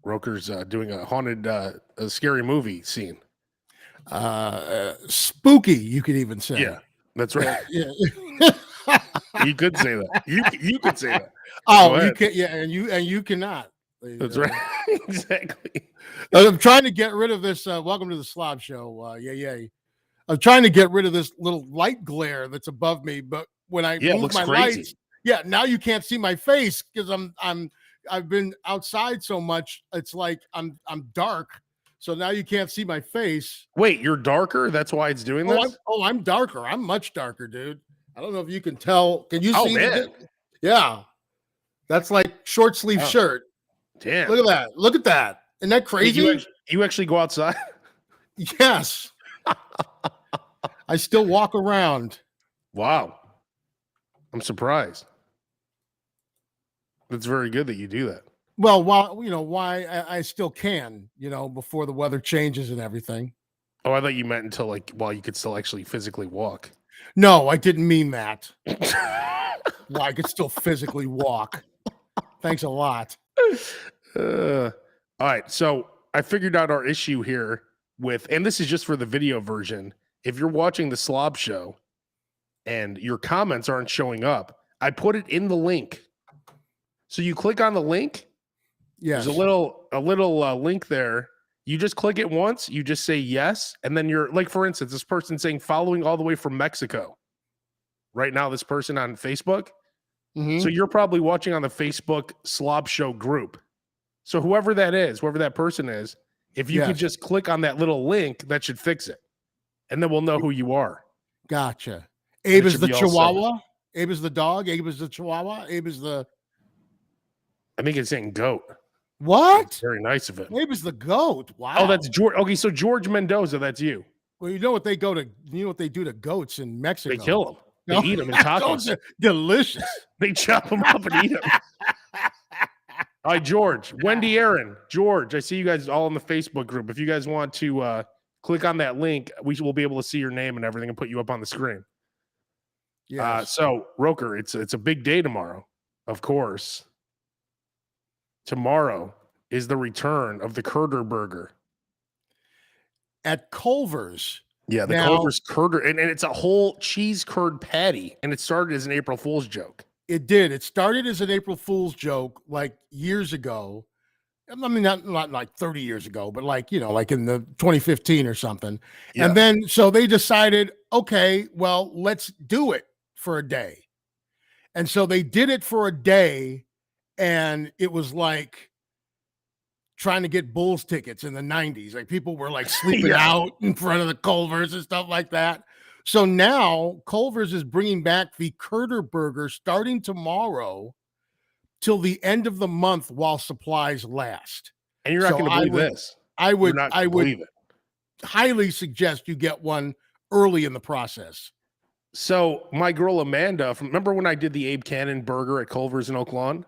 Roker's doing a haunted, a scary movie scene. Spooky, you could even say. Yeah, that's right. Yeah. You could say that. You could say that. Oh, you can. Yeah, and you cannot. That's right. Exactly. I'm trying to get rid of this. Welcome to the SLOB show. Yeah. I'm trying to get rid of this little light glare that's above me, but when I move my lights, now you can't see my face because I've been outside so much. It's like I'm dark, so now you can't see my face. Wait, you're darker? That's why it's doing this? I'm darker. I'm much darker, dude. I don't know if you can tell. Can you see? Man. Yeah, that's like short sleeve shirt. Damn! Look at that! Look at that! Isn't that crazy? You actually go outside? Yes. I still walk around. Wow. I'm surprised. That's very good that you do that. Well, why I still can, before the weather changes and everything. Oh, I thought you meant until while you could still actually physically walk. No, I didn't mean that. Well, I could still physically walk. Thanks a lot. All right. So I figured out our issue here and this is just for the video version. If you're watching the SLOB show and your comments aren't showing up, I put it in the link. So you click on the link. Yes. There's a little link there. You just click it once. You just say yes. And then you're like, for instance, this person saying following all the way from Mexico. Right now, this person on Facebook. Mm-hmm. So you're probably watching on the Facebook SLOB show group. So whoever that is, whoever that person is, if you could just click on that little link, that should fix it. And then we'll know who you are. Gotcha. Abe is the Chihuahua. Abe is the dog. Abe is the Chihuahua. Abe is the... I think it's saying goat. What? That's very nice of it. Abe is the goat. Wow. Oh, that's George. Okay, so George Mendoza, that's you. Well, you know what they do to goats in Mexico? They kill them. They eat them in tacos. Goats are delicious. They chop them up and eat them. All right, George, Wendy, Aaron, George, I see you guys all in the Facebook group. If you guys want to click on that link, we will be able to see your name and everything and put you up on the screen. Yeah. So, Roker, it's a big day tomorrow, of course. Tomorrow is the return of the Curder Burger at Culvers. Yeah, the Culvers Curder, and it's a whole cheese curd patty, and it started as an April Fool's joke. It did. It started as an April Fool's joke like years ago. I mean, not like 30 years ago, but like in the 2015 or something. Yeah. And then so they decided, okay, well, let's do it for a day. And so they did it for a day, and it was like trying to get Bulls tickets in the 90s. Like people were like sleeping out in front of the Culvers and stuff like that. So now Culvers is bringing back the Curder Burger starting tomorrow till the end of the month while supplies last. And you're not going to believe this. I would highly suggest you get one early in the process. So my girl Amanda, remember when I did the Abe Cannon burger at Culvers in Oak Lawn?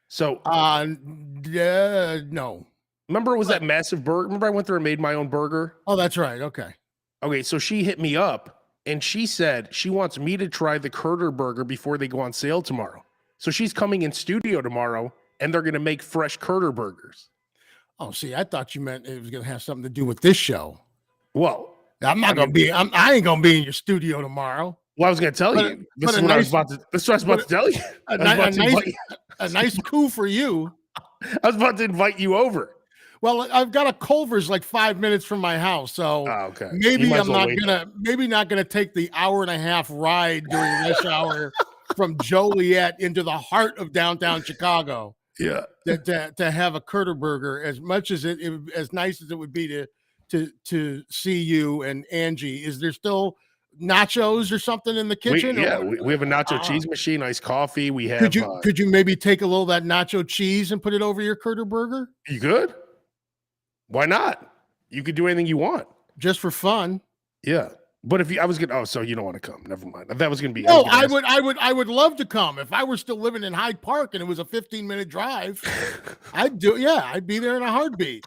So no. Remember it was that massive burger? Remember I went there and made my own burger? Oh, that's right. Okay, so she hit me up and she said she wants me to try the Curder Burger before they go on sale tomorrow. So she's coming in studio tomorrow and they're going to make fresh Curder Burgers. Oh, see, I thought you meant it was going to have something to do with this show. Well, I ain't going to be in your studio tomorrow. Well, I was going to tell you. This is what I was about to tell you. A nice coup for you. I was about to invite you over. Well, I've got a Culver's like 5 minutes from my house, so maybe I'm not gonna take the hour-and-a-half ride during rush hour from Joliet into the heart of downtown Chicago. Yeah, to have a Curder Burger, as much as as nice as it would be to see you and Angie. Is there still nachos or something in the kitchen? We have a nacho cheese machine, iced coffee. We have. Could you maybe take a little of that nacho cheese and put it over your Curder Burger? You could. Why not? You could do anything you want. Just for fun. Yeah. But so you don't want to come. Never mind. That was going to be. No, I would love to come. If I were still living in Hyde Park and it was a 15-minute drive, I'd be there in a heartbeat.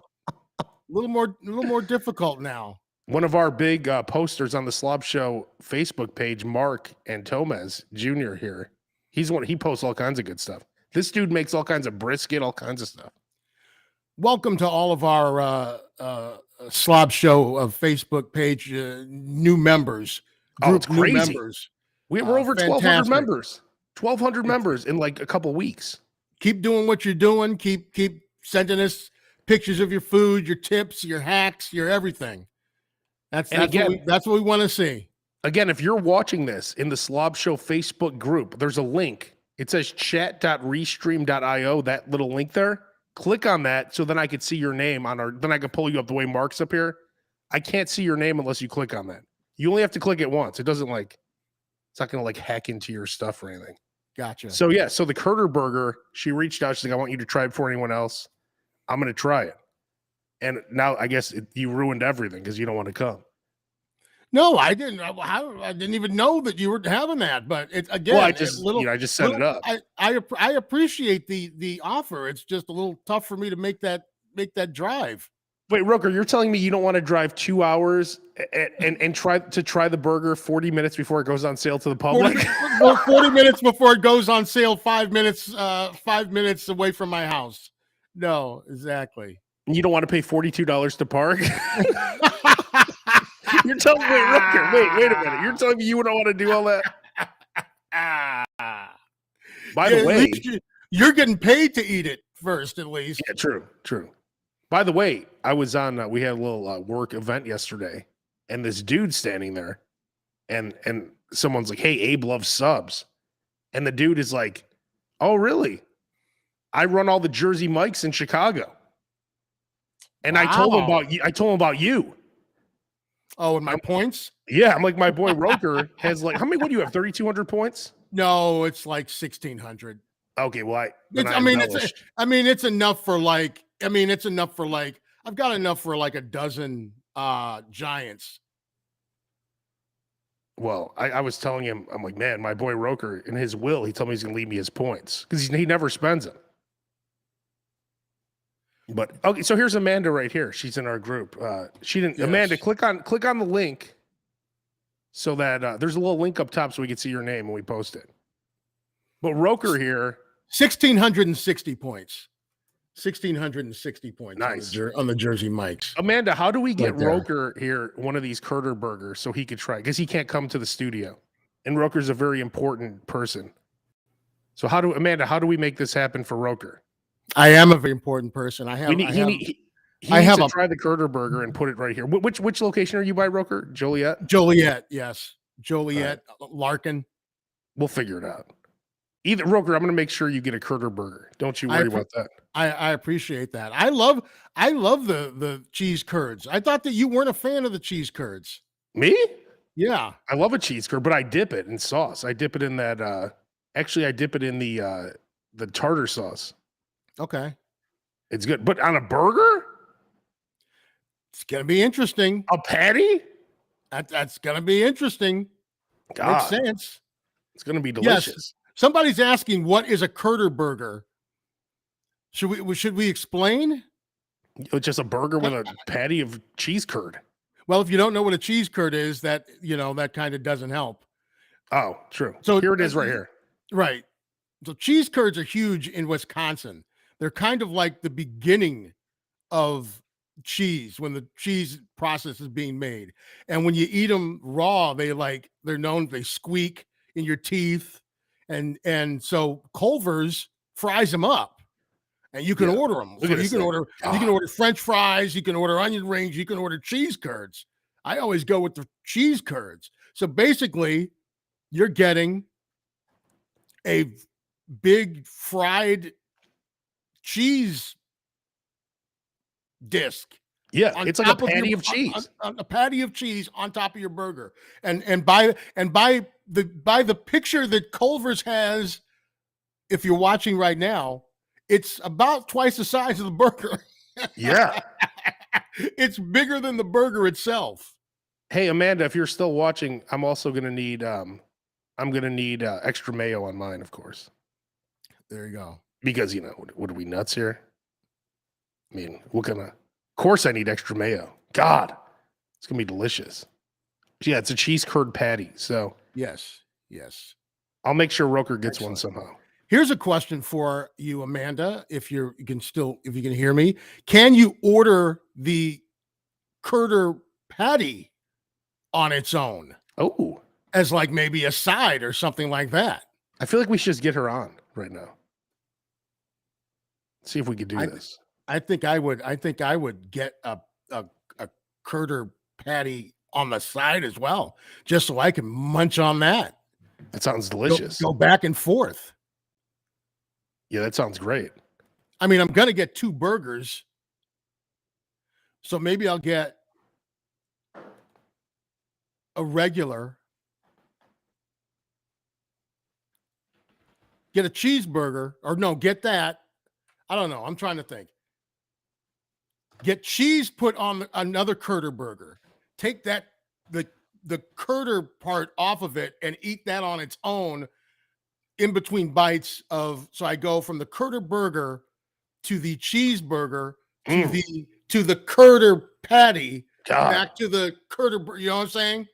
A little more difficult now. One of our big posters on the SLOB Show Facebook page, Mark Antomez Jr. here. He posts all kinds of good stuff. This dude makes all kinds of brisket, all kinds of stuff. welcome to all of our SLOB show of Facebook page new members, It's new crazy. members. We're over 1,200 fantastic. members. 1,200 members in like a couple weeks. Keep doing what you're doing. Keep sending us pictures of your food, your tips, your hacks, your everything. That's what we want to see. Again, if you're watching this in the SLOB Show Facebook group, there's a link. It says chat.restream.io, that little link there. Click on that so then I could see your name then I can pull you up the way Mark's up here. I can't see your name unless you click on that. You only have to click it once. It's not going to hack into your stuff or anything. Gotcha. So yeah, so the Curder Burger, she reached out. She's like, I want you to try it before anyone else. I'm going to try it. And now I guess you ruined everything because you don't want to come. No, I didn't. I didn't even know that you were having that. But it's again, well, I just set it up. I appreciate the offer. It's just a little tough for me to make that drive. Wait, Roker, you're telling me you don't want to drive 2 hours and try the burger 40 minutes before it goes on sale to the public? 40 minutes before it goes on sale, 5 minutes away from my house. No, exactly. You don't want to pay $42 to park? You're telling me, Roker, wait a minute. You're telling me you don't want to do all that? By the way, you're getting paid to eat it first, at least. Yeah, true. By the way, I was on, we had a little work event yesterday, and this dude standing there, and someone's like, hey, Abe loves subs. And the dude is like, oh, really? I run all the Jersey Mikes in Chicago. And wow. I told him about you. Oh, and my points? Yeah, I'm like, my boy Roker has like, how many, what do you have, 3,200 points? No, it's like 1,600. Okay, well, it's enough for like, I've got enough for like a dozen Giants. Well, I was telling him, I'm like, man, my boy Roker, in his will, he told me he's going to leave me his points because he never spends them. But okay, so here's Amanda right here. She's in our group. She didn't. Yes. Amanda, click on the link so that there's a little link up top so we can see your name when we post it. But Roker here, 1,660 points. 1,660 points. Nice on the Jersey Mikes. Amanda, how do we get Roker here one of these Curder Burgers so he could try? Because he can't come to the studio, and Roker's a very important person. So how do we make this happen for Roker? I am a very important person. He needs to try the Curder Burger and put it right here. Which location are you by, Roker? Joliet? Joliet, yes. Joliet, Larkin. We'll figure it out. Either Roker, I'm going to make sure you get a Curder Burger. Don't you worry about that. I appreciate that. I love the cheese curds. I thought that you weren't a fan of the cheese curds. Me? Yeah. I love a cheese curd, but I dip it in sauce. I dip it in that I dip it in the tartar sauce. Okay. It's good. But on a burger? It's going to be interesting. A patty? That's going to be interesting. God. Makes sense. It's going to be delicious. Yes. Somebody's asking, what is a Curder Burger? Should we explain? It's just a burger with a patty of cheese curd. Well, if you don't know what a cheese curd is, that kind of doesn't help. Oh, true. So here it is right here. Right. So cheese curds are huge in Wisconsin. They're kind of like the beginning of cheese when the cheese process is being made. And when you eat them raw, they squeak in your teeth. And so Culvers fries them up, and you can order them. So you can order French fries, you can order onion rings, you can order cheese curds. I always go with the cheese curds. So basically, you're getting a big fried cheese disc. Yeah, it's like a patty of cheese. A patty of cheese on top of your burger. And by the picture that Culvers has, if you're watching right now, it's about twice the size of the burger. Yeah. It's bigger than the burger itself. Hey, Amanda, if you're still watching, I'm also going to need extra mayo on mine, of course. There you go. Because, what are we nuts here? I mean, of course I need extra mayo. God, it's going to be delicious. Yeah, it's a cheese curd patty. So yes. I'll make sure Roker gets one somehow. Here's a question for you, Amanda. If you can hear me, can you order the Curder patty on its own? Oh, as like maybe a side or something like that. I feel like we should just get her on right now. See if we could do this. I think I would get a Curder patty on the side as well, just so I can munch on that. That sounds delicious. Go back and forth. Yeah, that sounds great. I mean, I'm gonna get 2 burgers, so maybe I'll get a regular, get a cheeseburger, or no, get that. I don't know. I'm trying to think. Get cheese put on another Curder burger. Take that the Curder part off of it and eat that on its own in between bites of. So I go from the Curder burger to the cheeseburger to the Curder patty back to the Curder. You know what I'm saying?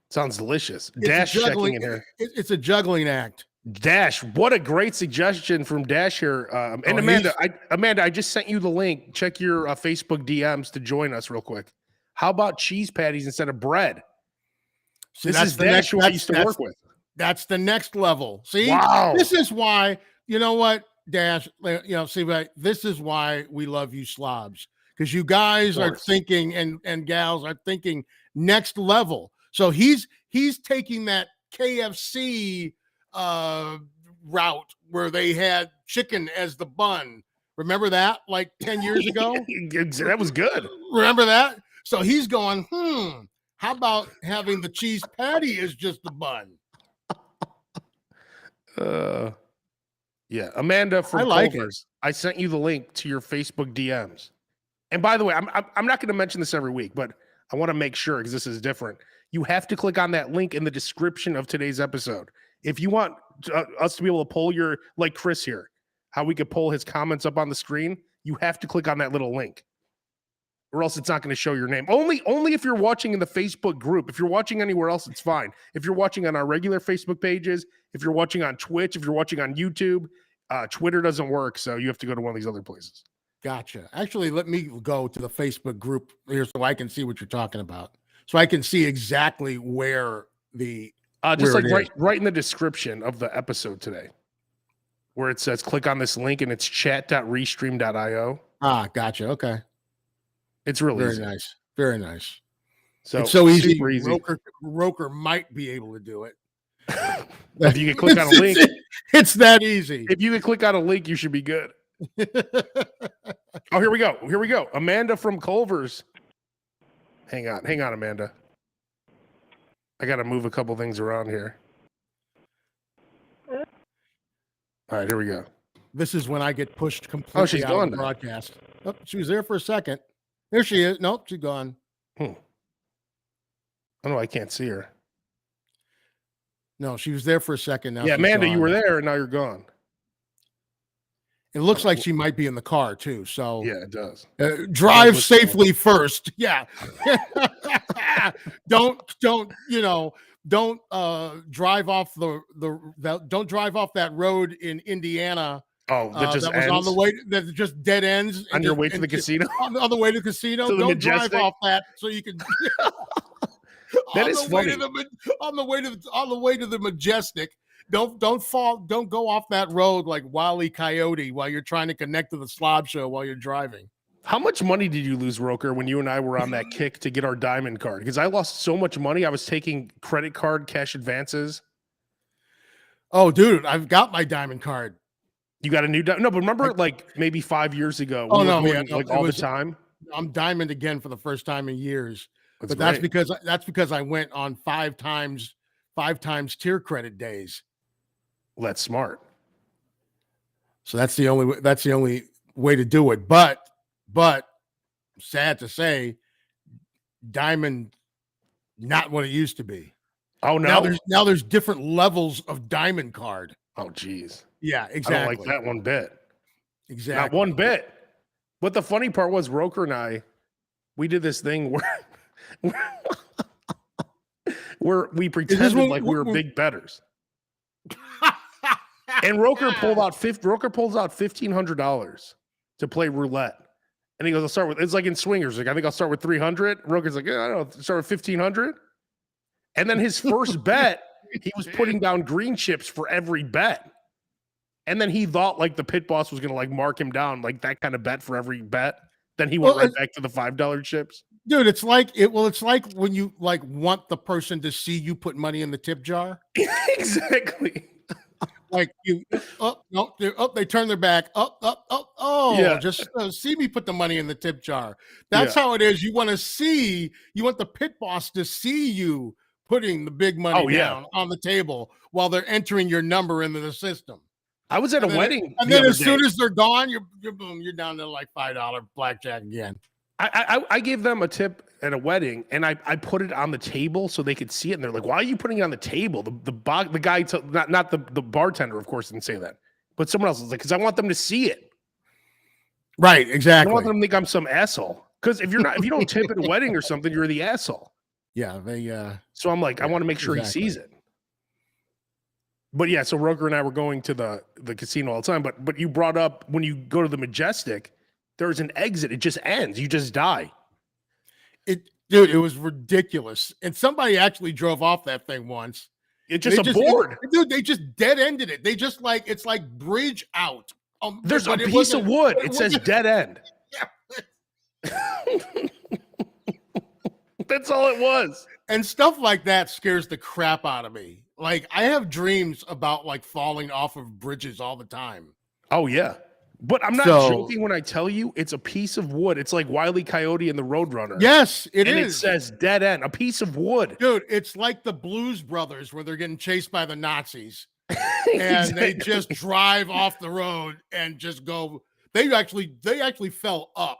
Sounds delicious. Dash checking in here. It's a juggling act. Dash, what a great suggestion from Dash here. And Amanda, I just sent you the link. Check your Facebook DMs to join us real quick. How about cheese patties instead of bread? See, this is Dash who I used to work with. That's the next level. See, wow. This is why, you know what, Dash, this is why we love you slobs, because you guys are thinking and gals are thinking next level. So he's taking that KFC route where they had chicken as the bun. Remember that, like 10 years ago? That was good. Remember that? So he's going, how about having the cheese patty as just the bun? Yeah, Amanda from Culvers. I sent you the link to your Facebook DMs. And by the way, I'm not going to mention this every week, but I want to make sure, because this is different. You have to click on that link in the description of today's episode. If you want us to be able to pull your, like Chris here, how we could pull his comments up on the screen, you have to click on that little link, or else it's not going to show your name. Only if you're watching in the Facebook group. If you're watching anywhere else, it's fine. If you're watching on our regular Facebook pages, if you're watching on Twitch, if you're watching on YouTube, Twitter doesn't work, so you have to go to one of these other places. Gotcha. Actually, let me go to the Facebook group here so I can see what you're talking about. So I can see exactly where the just like right in the description of the episode today, where it says click on this link and it's chat.restream.io. Ah, gotcha. Okay. It's really very nice. Very nice. So it's so easy. Super easy. Roker might be able to do it. If you can click on a link, it's that easy. If you can click on a link, you should be good. Oh, here we go. Here we go. Amanda from Culvers. Hang on, Amanda. I got to move a couple things around here. All right, here we go. This is when I get pushed completely out of the broadcast. Oh, she was there for a second. There she is. Nope, she's gone. Oh, no, I can't see her. No, she was there for a second. Now yeah, Amanda, you were there, and now you're gone. It looks like she might be in the car too. So yeah, it does. Drive safely first. Yeah. don't drive off don't drive off that road in Indiana. Oh, that just was on the way. That just dead ends on your way to the casino. On the way to the casino, don't drive off that so you can. That is funny. On the way to the Majestic. Don't go off that road like Wile E. Coyote while you're trying to connect to the Slob Show while you're driving. How much money did you lose, Roker, when you and I were on that kick to get our diamond card? Because I lost so much money. I was taking credit card cash advances. Oh, dude, I've got my diamond card. You got a new diamond? No, but remember like maybe 5 years ago. Oh, no, all the time. I'm diamond again for the first time in years. That's because I went on 5 times tier credit days. Well, that's smart. So that's the only way to do it. But sad to say, diamond not what it used to be. Oh no. Now there's different levels of diamond card. Oh geez. Yeah, exactly. I don't like that one bit. Exactly. Not one bit. But the funny part was Roker and I, we did this thing where we pretended like we were big bettors. And Roker pulls out $1,500 to play roulette. And he goes, I'll start with, it's like in swingers. Like, I think I'll start with 300. Roker's like, yeah, I don't know, start with 1,500. And then his first bet, he was putting down green chips for every bet. And then he thought like the pit boss was going to like mark him down, like that kind of bet for every bet. Then he went right back to the $5 chips. Dude, it's like it's like when you like want the person to see you put money in the tip jar. Exactly. Like you, they turn their back, Yeah. just see me put the money in the tip jar. That's how it is. You want the pit boss to see you putting the big money down on the table while they're entering your number into the system. I was at a wedding, and then as soon as they're gone, you're down to like $5 blackjack again. I gave them a tip at a wedding, and I put it on the table so they could see it. And they're like, "Why are you putting it on the table?" The guy, not the bartender, of course, didn't say that, but someone else was like, "Because I want them to see it." Right, exactly. I want them to think I'm some asshole. Because if you don't tip at a wedding or something, you're the asshole. Yeah, they. So I'm like, I want to make sure he sees it. But yeah, so Roker and I were going to the casino all the time. But you brought up when you go to the Majestic, there's an exit. It just ends. You just die. Dude, it was ridiculous. And somebody actually drove off that thing once. It's just a board. Dude, they just dead ended it. They just like, it's like bridge out. There's a piece of wood. It says dead end. That's all it was. And stuff like that scares the crap out of me. Like, I have dreams about like falling off of bridges all the time. Oh, yeah. But I'm not joking when I tell you it's a piece of wood. It's like Wile E. Coyote and the Roadrunner. Yes, it is. And it says dead end, a piece of wood. Dude, it's like the Blues Brothers where they're getting chased by the Nazis. And they just drive off the road and just go. They actually fell up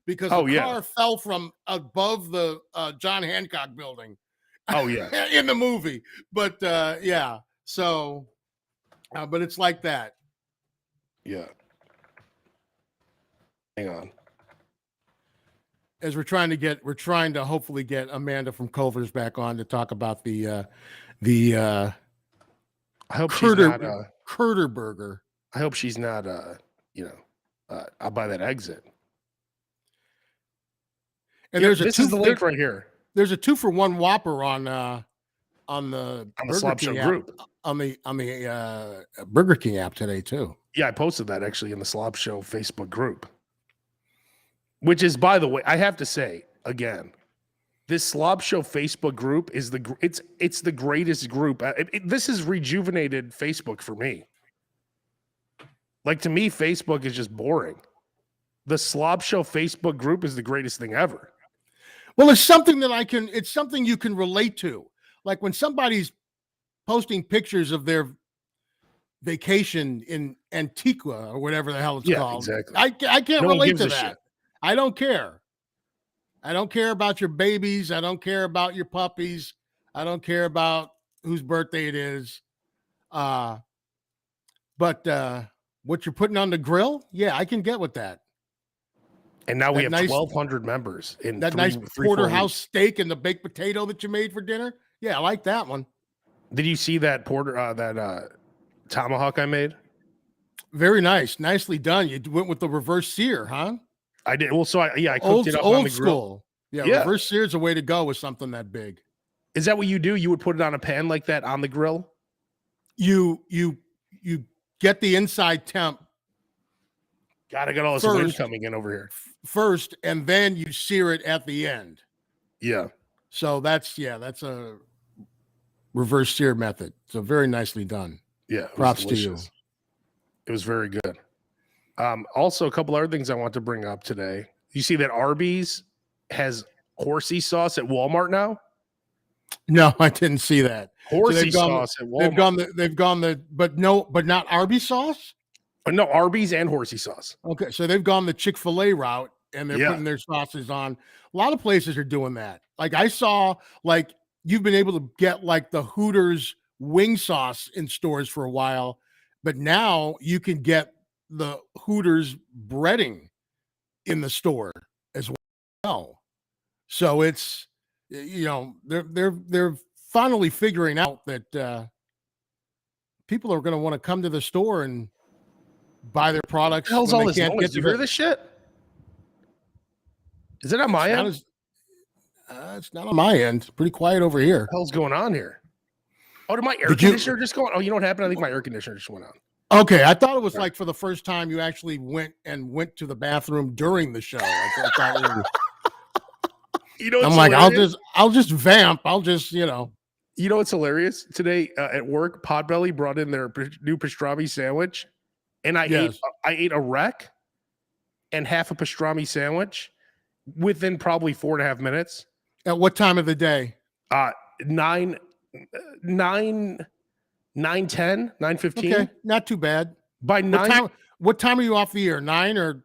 because the car fell from above the John Hancock building. Oh, yeah. In the movie. But yeah. So, but it's like that. Yeah. Hang on. As we're trying to hopefully get Amanda from Culvers back on to talk about the I hope Curder Burger. I hope she's not I'll buy that exit. And this is the link right here. There's a 2-for-1 Whopper on the SLOB Show group on the Burger King app today too. Yeah, I posted that actually in the SLOB Show Facebook group. Which is, by the way, I have to say again, this SLOB Show Facebook group is it's the greatest group. This has rejuvenated Facebook for me. Like, to me, Facebook is just boring. The SLOB Show Facebook group is the greatest thing ever. Well, it's something it's something you can relate to. Like when somebody's posting pictures of their vacation in Antigua or whatever the hell it's called. Exactly. I can't relate to that. Shit. I don't care. I don't care about your babies. I don't care about your puppies. I don't care about whose birthday it is. But what you're putting on the grill, yeah, I can get with that. And now we have 1,200 members in that nice porterhouse steak and the baked potato that you made for dinner. Yeah, I like that one. Did you see that tomahawk I made? Very nice, nicely done. You went with the reverse sear, huh? I did. Well, I cooked it up on the grill. School. Yeah, reverse sear is a way to go with something that big. Is that what you do? You would put it on a pan like that on the grill? You get the inside temp. God, I got all this wind coming in over here. First, and then you sear it at the end. Yeah. So that's a reverse sear method. So very nicely done. Yeah. Props to you. It was very good. Also, a couple other things I want to bring up today. You see that Arby's has horsey sauce at Walmart now? No, I didn't see that. Horsey sauce at Walmart. They've gone but not Arby's sauce? No, Arby's and horsey sauce. Okay, so they've gone the Chick-fil-A route and they're putting their sauces on. A lot of places are doing that. Like I saw, like you've been able to get like the Hooters wing sauce in stores for a while, but now you can get the Hooters breading in the store as well. So it's, they're finally figuring out that people are going to want to come to the store and buy their products What the hell's when all they this can't noise? get Do to you hear this shit? Is it on my end? It's not on my end. Pretty quiet over here. What the hell's going on here? Oh, did my air Did you- conditioner just go on? Oh, you know what happened? I think my air conditioner just went on. Okay, I thought it was like for the first time you actually went to the bathroom during the show. I thought You know, I'm like, I'll just vamp. I'll just, You know what's hilarious? Today at work, Podbelly brought in their new pastrami sandwich, and I ate a wreck and half a pastrami sandwich within probably 4.5 minutes. At what time of the day? 9:10, 9:15. Okay, not too bad. By 9, what time are you off the air? 9 or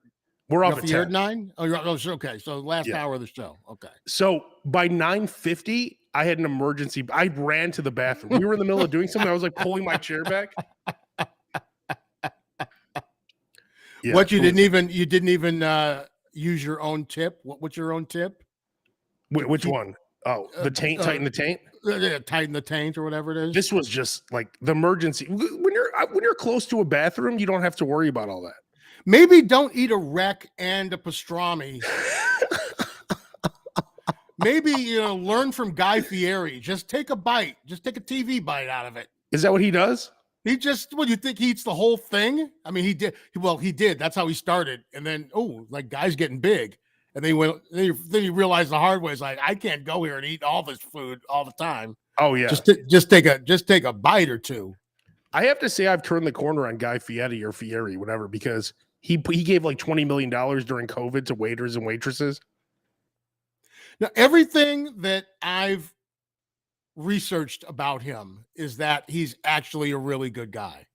we're off the at air 10. 9? Oh, okay. So last hour of the show. Okay. So by 9:50, I had an emergency. I ran to the bathroom. We were in the middle of doing something. I was like pulling my chair back. Yeah, what you didn't even use your own tip? What's your own tip? Which one? Oh, the taint, tighten the taint. Tighten the taint or whatever it is. This was just like the emergency. When you're close to a bathroom, you don't have to worry about all that. Maybe don't eat a wreck and a pastrami. Maybe learn from Guy Fieri. Just take a bite. Just take a TV bite out of it. Is that what he does? He just, you think he eats the whole thing? I mean, he did. Well, he did. That's how he started. And then, Guy's getting big. And then he realized the hard way. It's like, I can't go here and eat all this food all the time. Oh yeah. Just take a bite or two. I have to say I've turned the corner on Guy Fieri or Fieri, whatever, because he gave like $20 million during COVID to waiters and waitresses. Now, everything that I've researched about him is that he's actually a really good guy.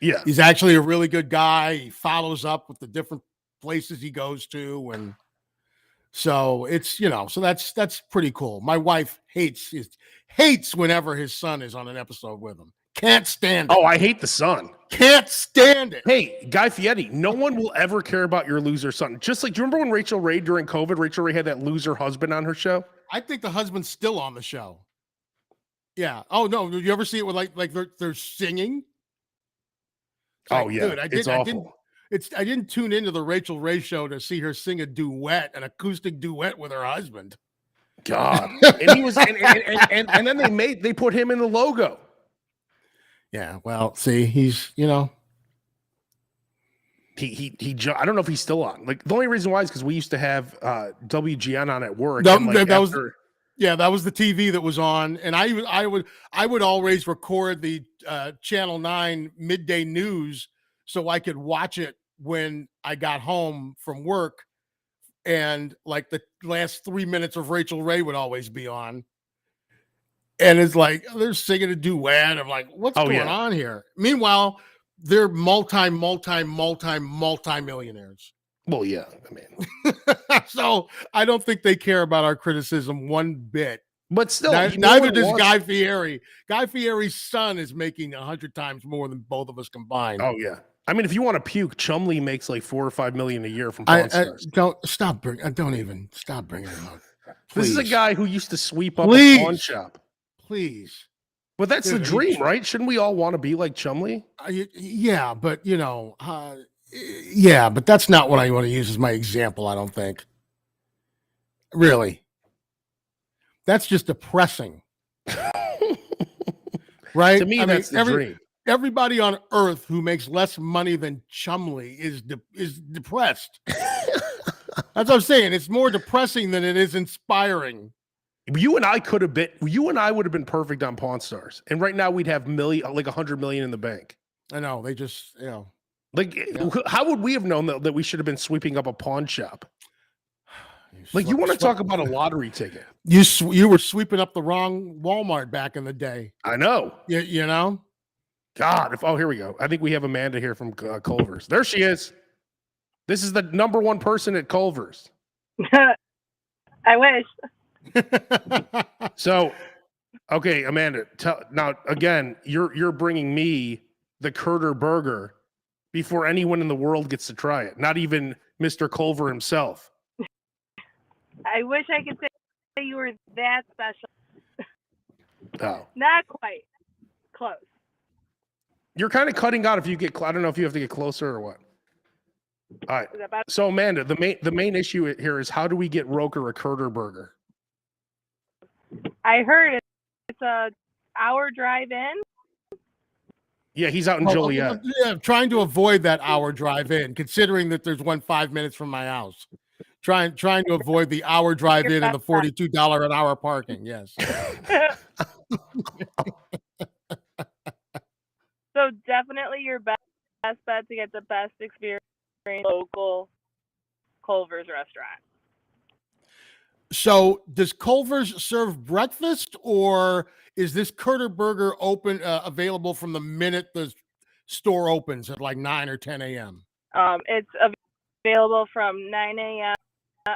Yeah. He's actually a really good guy. He follows up with the different places he goes to. And so it's, so that's pretty cool. My wife hates whenever his son is on an episode with him. Can't stand it. Oh, I hate the son. Can't stand it. Hey, Guy Fieri, no one will ever care about your loser son. Just like, do you remember when Rachel Ray during COVID, Rachel Ray had that loser husband on her show? I think the husband's still on the show. Yeah. Oh no. Did you ever see it with like they're singing? Oh yeah. Dude, it's awful. I didn't tune into the Rachel Ray show to see her sing an acoustic duet with her husband. God. And he was, and then they put him in the logo. Yeah. Well, see, he's, he I don't know if he's still on. Like the only reason why is because we used to have WGN on at work. That was the TV that was on, and I would always record the Channel 9 midday news so I could watch it when I got home from work, and like the last 3 minutes of Rachel Ray would always be on. And it's like they're singing a duet. I'm like, what's going on here? Meanwhile, they're multi-millionaires. Well, yeah, I mean, so I don't think they care about our criticism one bit. But still, neither does Guy Fieri. Guy Fieri's son is making 100 times more than both of us combined. Oh yeah. I mean, if you want to puke, Chumley makes like $4 or $5 million a year from Pawn Stars. Don't even stop bringing it up. This is a guy who used to sweep up a pawn shop. Please. But that's the dream, right? Shouldn't we all want to be like Chumley? Yeah, but but that's not what I want to use as my example, I don't think. Really. That's just depressing. Right? To me, that's the dream. Everybody on earth who makes less money than Chumley is depressed. That's what I'm saying. It's more depressing than it is inspiring. You and I would have been perfect on Pawn Stars. And right now we'd have $100 million in the bank. I know. They just, how would we have known that we should have been sweeping up a pawn shop? Like, you want to talk about a lottery ticket? You were sweeping up the wrong Walmart back in the day. I know. You know? God, here we go. I think we have Amanda here from Culvers. There she is. This is the number one person at Culvers. I wish. So, okay, Amanda, now again, you're bringing me the Curder Burger before anyone in the world gets to try it. Not even Mr. Culver himself. I wish I could say you were that special. Oh. Not quite. Close. You're kind of cutting out if you get. I don't know if you have to get closer or what. All right. Is that better? So Amanda, the main issue here is how do we get Roker a Curder Burger? I heard it's a hour drive in. Yeah, he's out in Joliet. Yeah, trying to avoid that hour drive in, considering that there's one 5 minutes from my house. Trying to avoid the hour drive in and the $42 an hour parking. Yes. So definitely your best bet to get the best experience local Culvers restaurant. So does Culvers serve breakfast, or is this Curder Burger open available from the minute the store opens at like 9 or 10 a.m.? It's available from 9 a.m.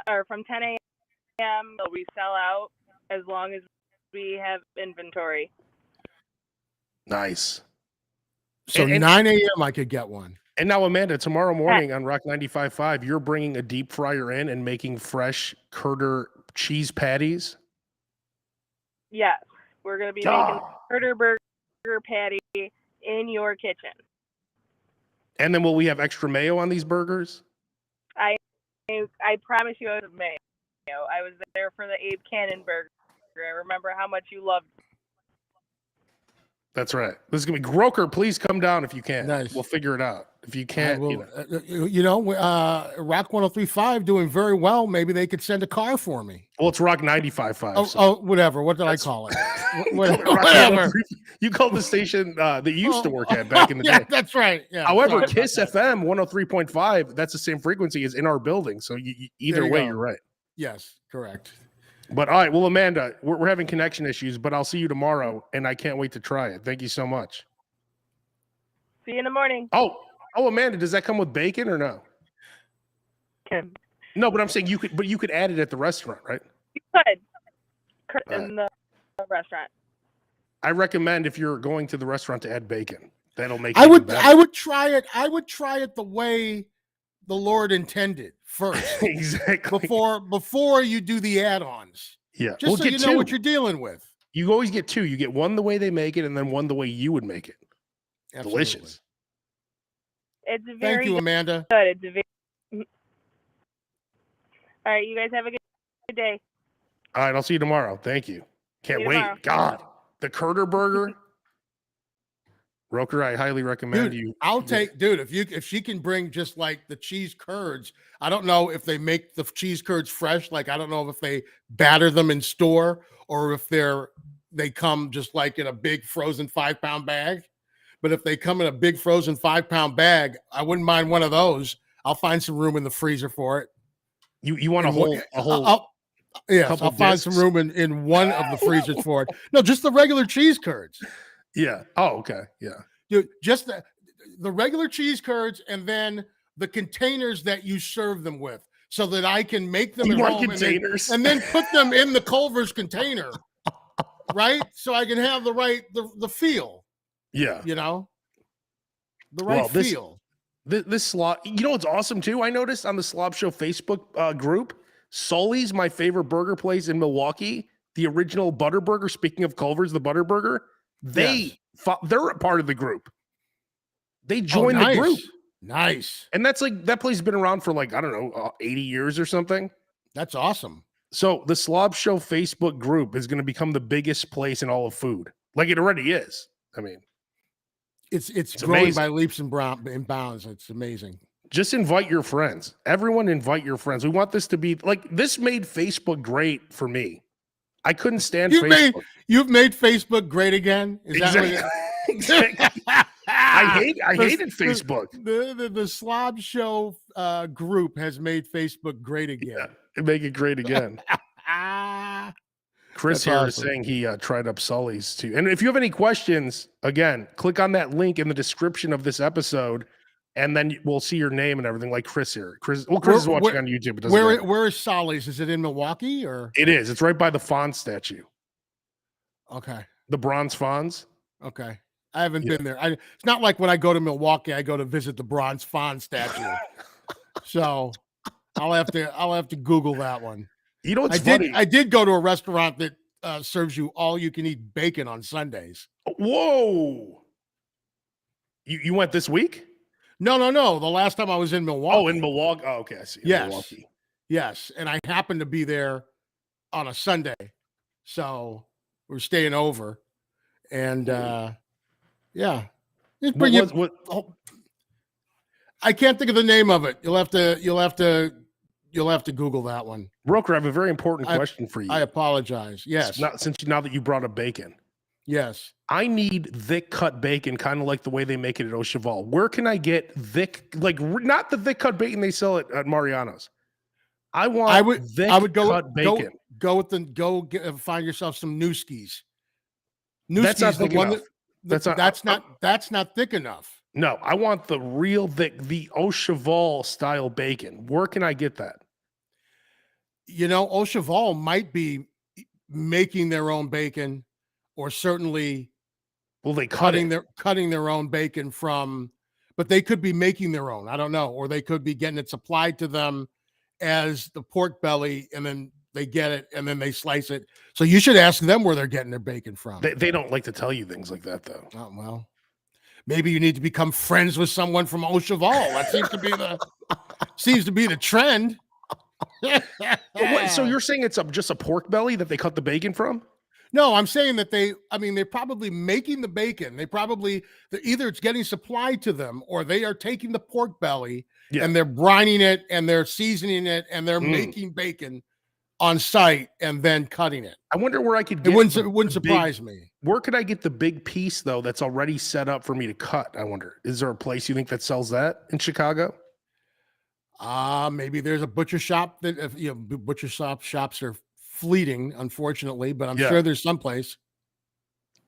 or from 10 a.m. till we sell out, as long as we have inventory. Nice. So And 9 a.m. I could get one. And now, Amanda, tomorrow morning on Rock 95.5, you're bringing a deep fryer in and making fresh Curder cheese patties. Yes, we're going to be making Curder Burger patty in your kitchen. And then will we have extra mayo on these burgers? I promise you I was mayo. I was there for the Abe Cannon burger. I remember how much you loved it. That's right. This is going to be Roker. Please come down if you can. Nice. We'll figure it out. If you can't, Rock 103.5 doing very well. Maybe they could send a car for me. Well, it's Rock 95.5. Whatever. What did I call it? Whatever. You called the station that you used to work at back in the day. That's right. Yeah. However, Kiss FM 103.5, that's the same frequency as in our building. So either way, you're right. Yes, correct. But all right, well, Amanda, we're having connection issues, but I'll see you tomorrow, and I can't wait to try it. Thank you so much. See you in the morning. Oh, Amanda, does that come with bacon or no? No, but I'm saying you could add it at the restaurant, right? You could in the restaurant. I recommend if you're going to the restaurant to add bacon. That'll make it I would try it. I would try it the way the Lord intended first. Exactly. Before you do the add-ons. Yeah. Just so you know what you're dealing with. You always get two. You get one the way they make it, and then one the way you would make it. Absolutely. Delicious. It's very Thank you, Amanda. good. It's very... All right, you guys have a good day. All right, I'll see you tomorrow. Thank you. Can't wait. Tomorrow. God, the Curder Burger. Roker, I highly recommend you. I'll take, dude, if she can bring just like the cheese curds. I don't know if they make the cheese curds fresh. Like, I don't know if they batter them in store or if they come just like in a big frozen 5-pound bag. But if they come in a big frozen 5-pound bag, I wouldn't mind one of those. I'll find some room in the freezer for it. You want a whole yes, I'll find some room in one of the freezers for it. No, just the regular cheese curds. Yeah. Oh, okay. Yeah. Dude, just the regular cheese curds and then the containers that you serve them with so that I can make them at home and then put them in the Culver's container, right? So I can have the feel. Yeah. You know, the right feel. This SLOB, you know what's awesome too? I noticed on the SLOB Show Facebook group, Sully's my favorite burger place in Milwaukee. The original Butter Burger. Speaking of Culver's, the Butter Burger, they're a part of the group. They joined the group. Nice. And that's like, that place has been around for like, I don't know, 80 years or something. That's awesome. So the SLOB Show Facebook group is going to become the biggest place in all of food. Like it already is. I mean, it's growing amazing by leaps and bounds. It's amazing. Just invite your friends. Everyone invite your friends. We want this to be like, this made Facebook great for me. I couldn't stand Facebook. You've made Facebook great again? Is exactly. That exactly. I hated Facebook. The SLOB Show group has made Facebook great again. Yeah, make it great again. Chris here is saying he tried up Sully's too. And if you have any questions, again, click on that link in the description of this episode, and then we'll see your name and everything. Like Chris here. Chris is watching on YouTube. Where is Sully's? Is it in Milwaukee or? It is. It's right by the Fonz statue. Okay. The bronze Fonz. Okay. I haven't been there. It's not like when I go to Milwaukee, I go to visit the bronze Fonz statue. So I'll have to Google that one. You know what's funny? I did go to a restaurant that serves you all you can eat bacon on Sundays. Whoa. You went this week? No. The last time I was in Milwaukee. Oh, in Milwaukee. Oh, okay, I see. Yes. Milwaukee. Yes, and I happened to be there on a Sunday, so we're staying over, and yeah, just bring I can't think of the name of it. You'll have to Google that one. Roker, I have a very important question for you. I apologize. Yes, now that you brought up bacon. Yes, I need thick cut bacon, kind of like the way they make it at Au Cheval. Where can I get thick, like not the thick cut bacon they sell at Mariano's? I would go cut bacon. Find yourself some Newskis. That's not thick enough. That's not thick enough. No, I want the real thick, the Au Cheval style bacon. Where can I get that? Au Cheval might be making their own bacon, or certainly, they cutting their own bacon from, but they could be making their own. I don't know, or they could be getting it supplied to them as the pork belly, and then they get it and then they slice it. So you should ask them where they're getting their bacon from. They don't like to tell you things like that, though. Oh, well, maybe you need to become friends with someone from Au Cheval. That seems to be the trend. So you're saying it's just a pork belly that they cut the bacon from? No, I'm saying that they're probably making the bacon. Either it's getting supplied to them, or they are taking the pork belly and they're brining it and they're seasoning it and they're making bacon on site and then cutting it. I wonder where I could get it. Wouldn't surprise me. Where could I get the big piece though that's already set up for me to cut? I wonder. Is there a place you think that sells that in Chicago? Maybe there's a butcher shop butcher shops are fleeting, unfortunately, but I'm sure there's someplace.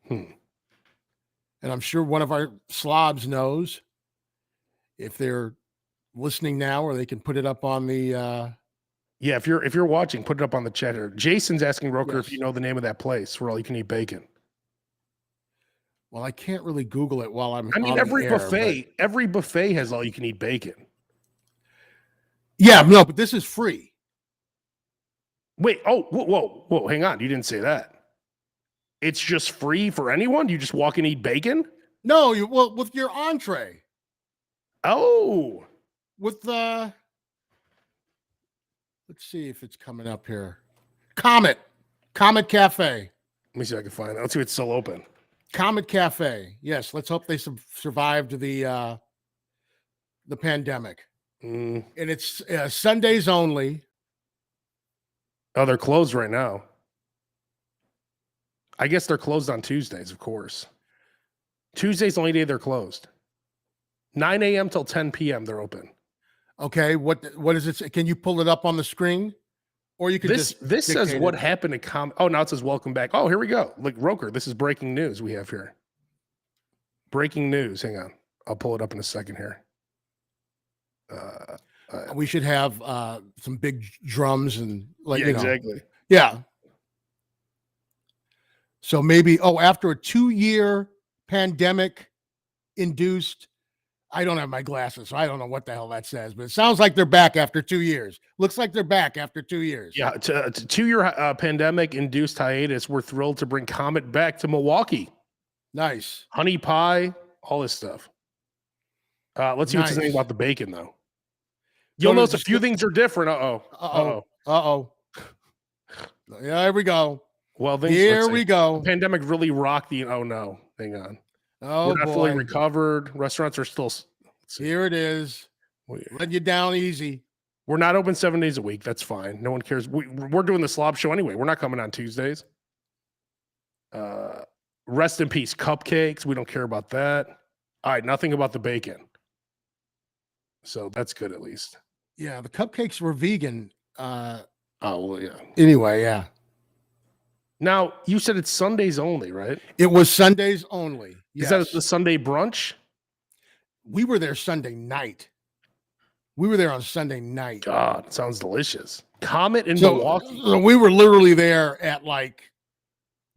And I'm sure one of our slobs knows if they're listening now, or they can put it up on the if you're watching, put it up on the chat here. Jason's asking Roker if you know the name of that place where all you can eat bacon. Well, I can't really Google it while I'm every buffet has all you can eat bacon. Yeah, no, but this is free. Wait, whoa, hang on. You didn't say that. It's just free for anyone? You just walk and eat bacon? No, with your entree. Oh. With let's see if it's coming up here. Comet Cafe. Let me see if I can find it. Let's see if it's still open. Comet Cafe. Yes, let's hope they survived the pandemic. And it's Sundays only. Oh, they're closed right now. I guess they're closed on Tuesdays, of course. Tuesday's the only day they're closed. 9 a.m. till 10 p.m. they're open. Okay, what is it? Can you pull it up on the screen? Or you can this says what happened to Oh, now it says welcome back. Oh, here we go. Like Roker, this is breaking news we have here. Breaking news. Hang on. I'll pull it up in a second here. We should have some big drums and exactly. Yeah. So maybe after a 2-year pandemic induced, I don't have my glasses, so I don't know what the hell that says, but it sounds like they're back after 2 years. Looks like they're back after 2 years. Yeah, to 2-year pandemic induced hiatus. We're thrilled to bring Comet back to Milwaukee. Nice. Honey pie, all this stuff. Let's see what's anything about the bacon though. You'll notice a few things are different. Uh-oh. Yeah, here we go. Well, here we go. The pandemic really rocked the. Oh no, hang on. Oh, we're not fully recovered. Restaurants are still. Here it is. Let you down easy. We're not open 7 days a week. That's fine. No one cares. We're doing the slob show anyway. We're not coming on Tuesdays. Rest in peace, cupcakes. We don't care about that. All right, nothing about the bacon. So that's good at least. Yeah, the cupcakes were vegan. Oh, well, yeah. Anyway, yeah. Now, you said it's Sundays only, right? It was Sundays only. Yes. Is that the Sunday brunch? We were there Sunday night. We were there on Sunday night. God, it sounds delicious. Comet in Milwaukee. So we were literally there at like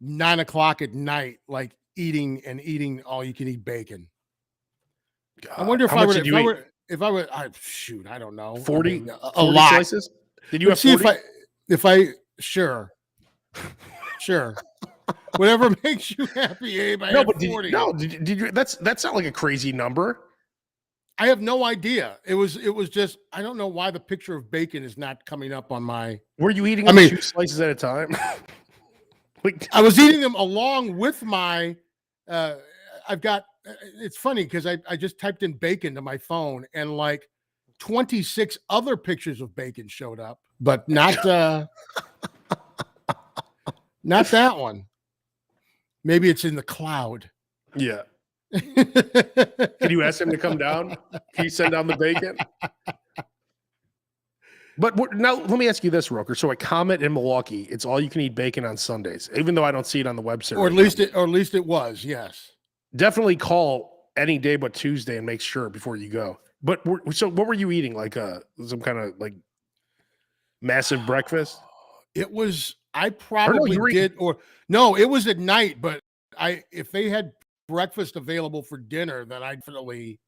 9 o'clock at night, like eating all you can eat bacon. God, I wonder if I would, shoot, I don't know. 40, a 40 lot. Slices? Did you have 40? If I, sure. Whatever makes you happy, Abe. I No, had but 40. did you? That's not like a crazy number. I have no idea. It was just, I don't know why the picture of bacon is not coming up on my. Were you eating I like mean- 2 slices at a time? Like, I was eating them along with my. I've got. It's funny because I just typed in bacon to my phone and like 26 other pictures of bacon showed up, but not not that one. Maybe it's in the cloud. yeah. Can you ask him to come down? Can you send down the bacon? But now let me ask you this, Roker. So at Comet in Milwaukee, it's all you can eat bacon on Sundays, even though I don't see it on the website. Or at least it was, yes. Definitely call any day but Tuesday and make sure before you go. But so what were you eating? Like some kind of like massive breakfast? It was, I probably did, or no, it was at night, but if they had breakfast available for dinner, then I definitely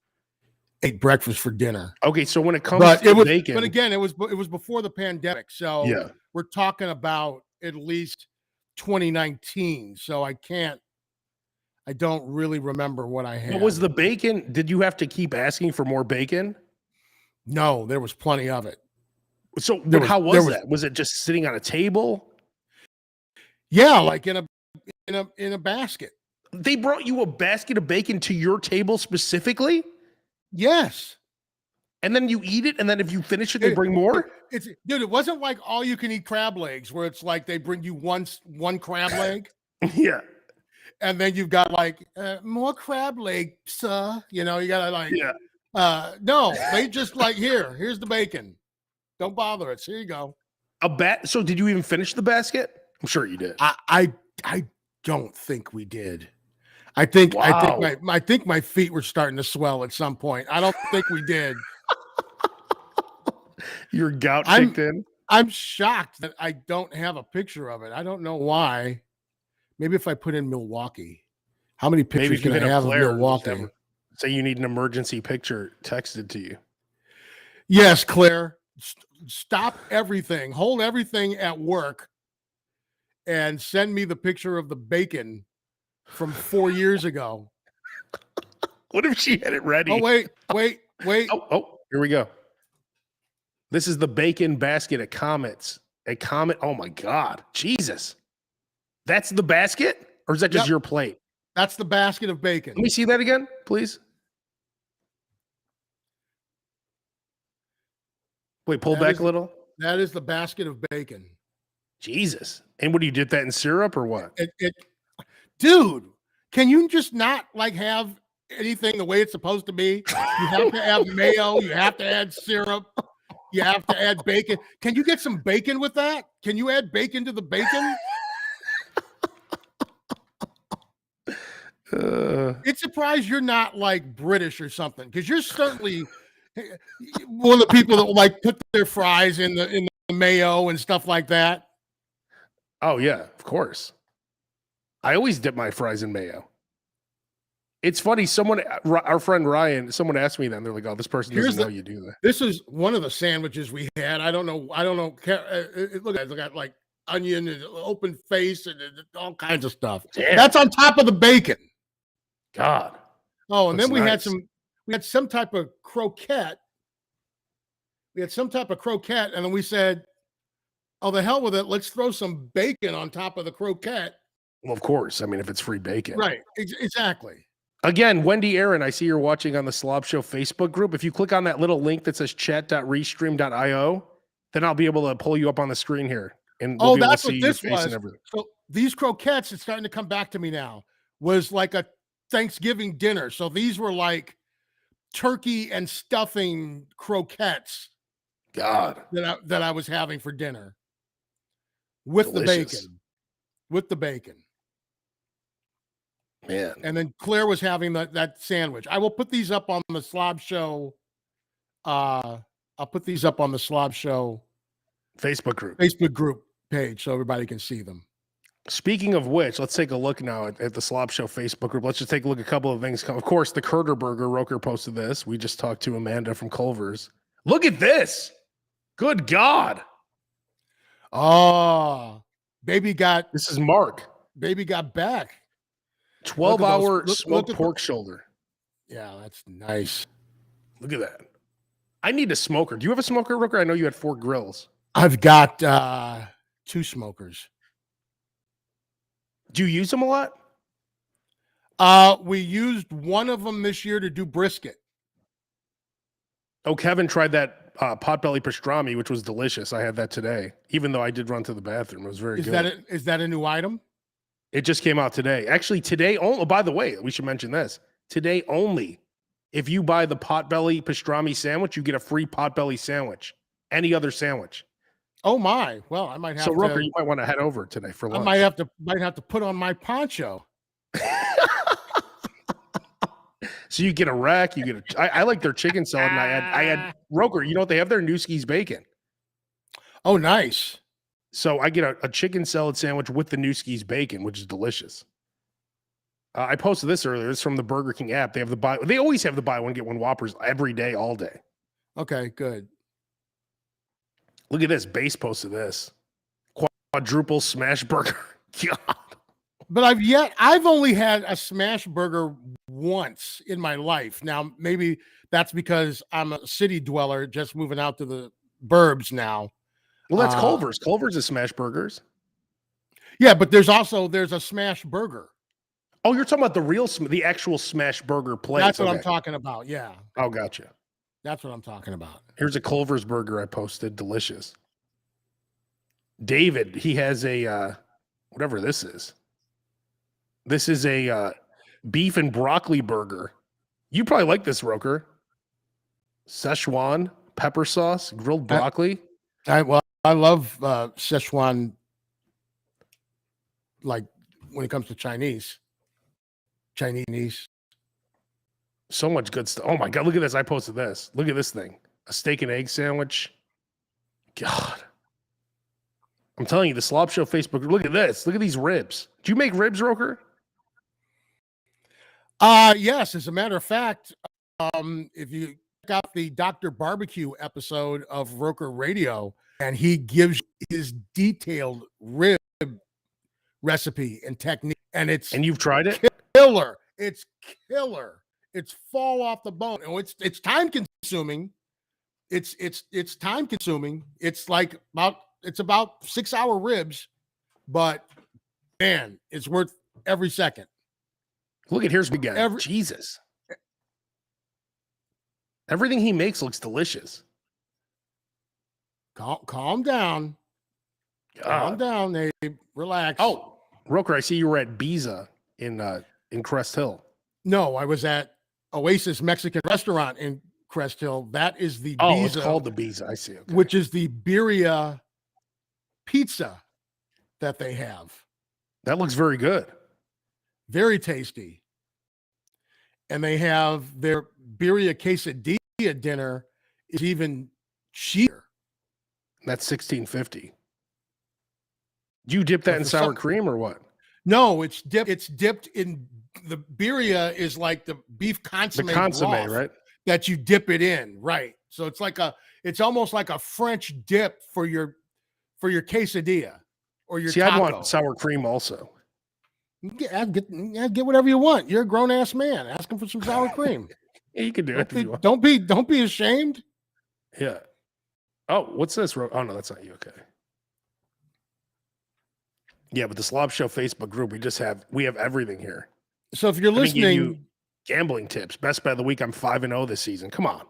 ate breakfast for dinner. Okay, so when it comes to bacon, but again, it was before the pandemic, so yeah, we're talking about at least 2019. So I don't really remember what I had. what was the bacon? Did you have to keep asking for more bacon? No, there was plenty of it. So how was that? Was it just sitting on a table? Yeah, like in a basket. They brought you a basket of bacon to your table specifically? Yes. And then you eat it, and then if you finish it, they bring more? Dude, it wasn't like all you can eat crab legs where it's like they bring you one crab leg. Yeah. And then you've got like more crab leg, sir. You know, you gotta like no, they just like here's the bacon. Don't bother us. Here you go. So did you even finish the basket? I'm sure you did. I don't think we did. I think my feet were starting to swell at some point. I don't think we did. Your gout kicked in. I'm shocked that I don't have a picture of it. I don't know why. Maybe if I put in Milwaukee, how many pictures can I have of Milwaukee? Say you need an emergency picture texted to you. Yes, Claire. Stop everything. Hold everything at work and send me the picture of the bacon from 4 years ago. What if she had it ready? Oh, wait. Oh, here we go. This is the bacon basket at Comet. Oh my God. Jesus. That's the basket? Or is that just your plate? That's the basket of bacon. Let me see that again, please. Wait, pull back a little. That is the basket of bacon. Jesus. And what do you dip that in syrup or what? Dude, can you just not like have anything the way it's supposed to be? You have to have mayo. You have to add syrup. You have to add bacon. Can you get some bacon with that? Can you add bacon to the bacon? It's surprised you're not like British or something, because you're certainly one of the people that like put their fries in the mayo and stuff like that. Oh yeah, of course. I always dip my fries in mayo. It's funny. Our friend Ryan, someone asked me that, and they're like, "Oh, this person doesn't know you do that." This is one of the sandwiches we had. I don't know. Look at like onion and open face and all kinds of stuff. Damn. That's on top of the bacon. God. Oh, and then we had some type of croquette. We had some type of croquette, and then we said, "Oh, the hell with it. Let's throw some bacon on top of the croquette." Well, of course. I mean, if it's free bacon. Right. Exactly. Again, Wendy Aaron, I see you're watching on the SLOB Show Facebook group. If you click on that little link that says chat.restream.io, then I'll be able to pull you up on the screen here. And that's what this was. So these croquettes, it's starting to come back to me now, was like a Thanksgiving dinner. So these were like turkey and stuffing croquettes. God. That I was having for dinner. With Delicious. the bacon. Man. And then Claire was having that sandwich. I will put these up on the SLOB Show. I'll put these up on the SLOB Show Facebook group page so everybody can see them. Speaking of which, let's take a look now at the SLOB Show Facebook group. Let's just take a look at a couple of things. Of course, the Curder Burger, Roker posted this. We just talked to Amanda from Culvers. Look at this. Good God. Oh, baby got... This is Mark. baby got back. 12-hour Look smoked at pork shoulder. Yeah, that's nice. Look at that. I need a smoker. Do you have a smoker, Roker? I know you had 4 grills. I've got 2 smokers. Do you use them a lot? We used one of them this year to do brisket. Oh, Kevin tried that potbelly pastrami, which was delicious. I had that today, even though I did run to the bathroom. It was very good. Is that a new item? It just came out today. Actually, today only. Oh, by the way, we should mention this. Today only. If you buy the potbelly pastrami sandwich, you get a free potbelly sandwich. Any other sandwich. Oh my! Well, I might have. So, Roker, you might want to head over today for lunch. I might have to put on my poncho. So you get a rack. You get a. I like their chicken salad. And I had Roker. You know what they have there? Newski's bacon. Oh, nice. So I get a chicken salad sandwich with the Newski's bacon, which is delicious. I posted this earlier. It's from the Burger King app. They have They always have the buy one get one Whoppers every day, all day. Okay, good. Look at this. Base posted this quadruple smash burger. God. But I've only had a smash burger once in my life. Now maybe that's because I'm a city dweller, just moving out to the burbs now. Well, that's Culvers. Culvers is smash burgers. Yeah, but there's a smash burger. Oh, you're talking about the actual smash burger place. That's what I'm talking about. Yeah. Oh, gotcha. That's what I'm talking about. Here's a Culver's burger I posted. Delicious. David, he has a whatever this is. This is a beef and broccoli burger. You probably like this, Roker. Szechuan pepper sauce, grilled broccoli. I love Szechuan. Like when it comes to Chinese. So much good stuff. Oh my God, look at this. I posted this. Look at this thing. A steak and egg sandwich. God. I'm telling you, the SLOB Show Facebook. Look at this. Look at these ribs. Do you make ribs, Roker? Yes. As a matter of fact, if you check out the Dr. Barbecue episode of Roker Radio, and he gives his detailed rib recipe and technique, and you've tried it? Killer. It's killer. It's fall off the bone. Oh, it's time consuming. It's time consuming. It's about 6-hour ribs, but man, it's worth every second. Look at here's big guy. Jesus. Everything he makes looks delicious. Calm down. Calm down, Abe. Relax. Oh, Roker, I see you were at Biza in Crest Hill. No, I was at Oasis Mexican restaurant in Crest Hill. That is the Biza. Biza, It's called the Biza. I see. Okay. Which is the birria pizza that they have. That looks very good. Very tasty. And they have their birria quesadilla dinner is even cheaper. That's $16.50. Do you dip that in sour cream or what? No, it's dipped in the birria is like the beef consomme. The consomme, right? That you dip it in, right? So it's almost like a French dip for your quesadilla or your taco. I want sour cream also. Get whatever you want. You're a grown ass man. Ask him for some sour cream. Yeah, you can do it. Don't be ashamed. Yeah. Oh, what's this? Oh no, that's not you. Okay. Yeah, but the SLOB Show Facebook group, we have everything here. So if you're listening, gambling tips. Best bet of the week. I'm 5-0 this season. Come on.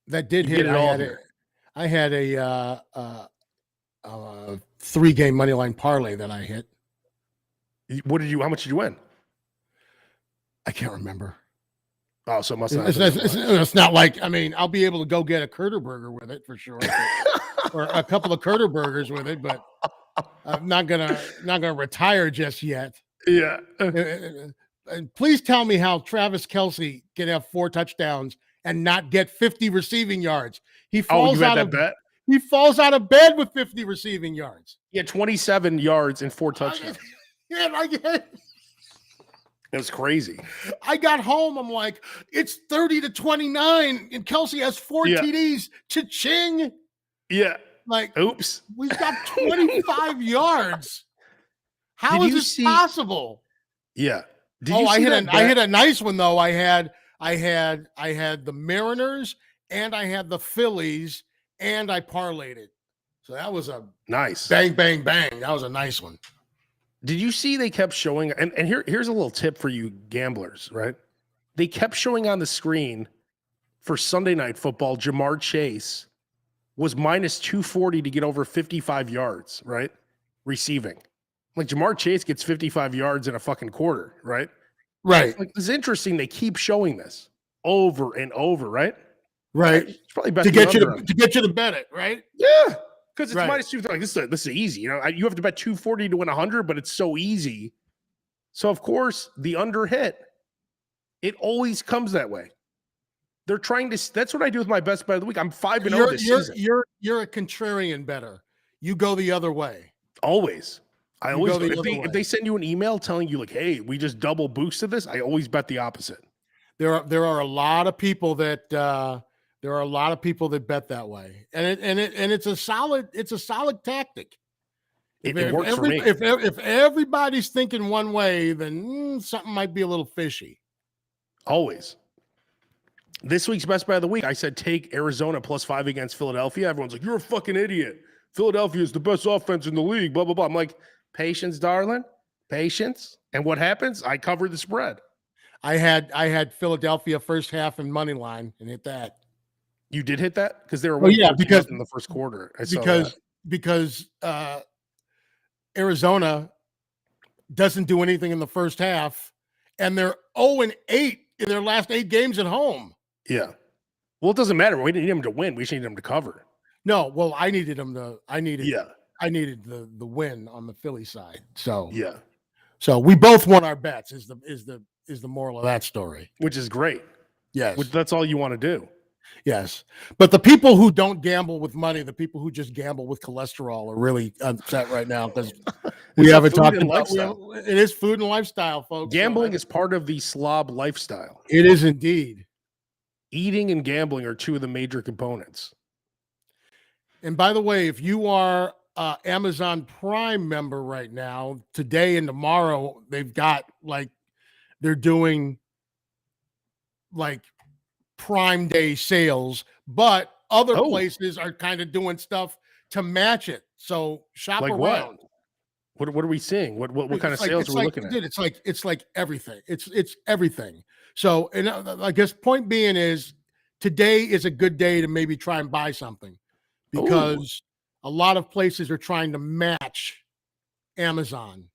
That did hit. I had a 3-game money line parlay that I hit. How much did you win? I can't remember. Oh, so it must not. It's not like, I'll be able to go get a Curder Burger with it for sure, or a couple of Curder Burgers with it, but I'm not gonna retire just yet. Yeah. And please tell me how Travis Kelsey can have 4 touchdowns and not get 50 receiving yards. He falls out of bed with 50 receiving yards. Yeah, 27 yards and 4 touchdowns. It was crazy. I got home. I'm like, it's 30-29, and Kelsey has 4 TDs. Cha-ching. Yeah. Like, oops. We've got 25 yards. How Did is you this see- possible? Yeah. Did Oh, you I see hit that? I hit a nice one though. I had the Mariners and I had the Phillies and I parlayed it. So that was a Nice. bang, bang, bang. That was a nice one. Did you see they kept showing, and here's a little tip for you gamblers, right? They kept showing on the screen for Sunday Night Football, Jamar Chase was minus 240 to get over 55 yards, right? Receiving. Like Jamar Chase gets 55 yards in a fucking quarter, right? Right. Like it's interesting. They keep showing this over and over, right? Right. It's probably bet To the get you under on it. to get you to bet it, right? Yeah. Because it's Right. minus 230. Like this is easy. You know, you have to bet 240 to win 100, but it's so easy. So of course the under hit. It always comes that way. They're trying to. That's what I do with my best bet of the week. I'm 5-0 this season. You're a contrarian better. You go the other way. Always. I You always go the go. other way. If they send you an email telling you like, "Hey, we just double boosted this," I always bet the opposite. There are a lot of people that bet that way, and it's a solid tactic. It works for me. If everybody's thinking one way, then something might be a little fishy. Always. This week's best bet of the week, I said take Arizona +5 against Philadelphia. Everyone's like, "You're a fucking idiot. Philadelphia is the best offense in the league." Blah blah blah. I'm like, patience, darling, patience. And what happens? I cover the spread. I had Philadelphia first half and money line and hit that. You did hit that because they were because in the first quarter. Because Arizona doesn't do anything in the first half, and they're 0-8 in their last 8 games at home. Yeah. Well, it doesn't matter. We didn't need them to win. We just needed them to cover. No, well, I needed them to. I needed the win on the Philly side. So yeah. So we both won our bets. Is the moral of that story? Which is great. Yes. That's all you want to do. Yes. But the people who don't gamble with money, the people who just gamble with cholesterol, are really upset right now because we haven't talked about it. Is food and lifestyle, folks. Gambling is part of the slob lifestyle. It is indeed. Eating and gambling are two of the major components. And by the way, if you are Amazon Prime member right now, today and tomorrow, they've got they're doing Prime Day sales, but other places are kind of doing stuff to match it. So shop around. What are we seeing? What kind of sales are we looking at? Dude, it's like everything. It's everything. So, and I guess point being is today is a good day to maybe try and buy something because a lot of places are trying to match Amazon.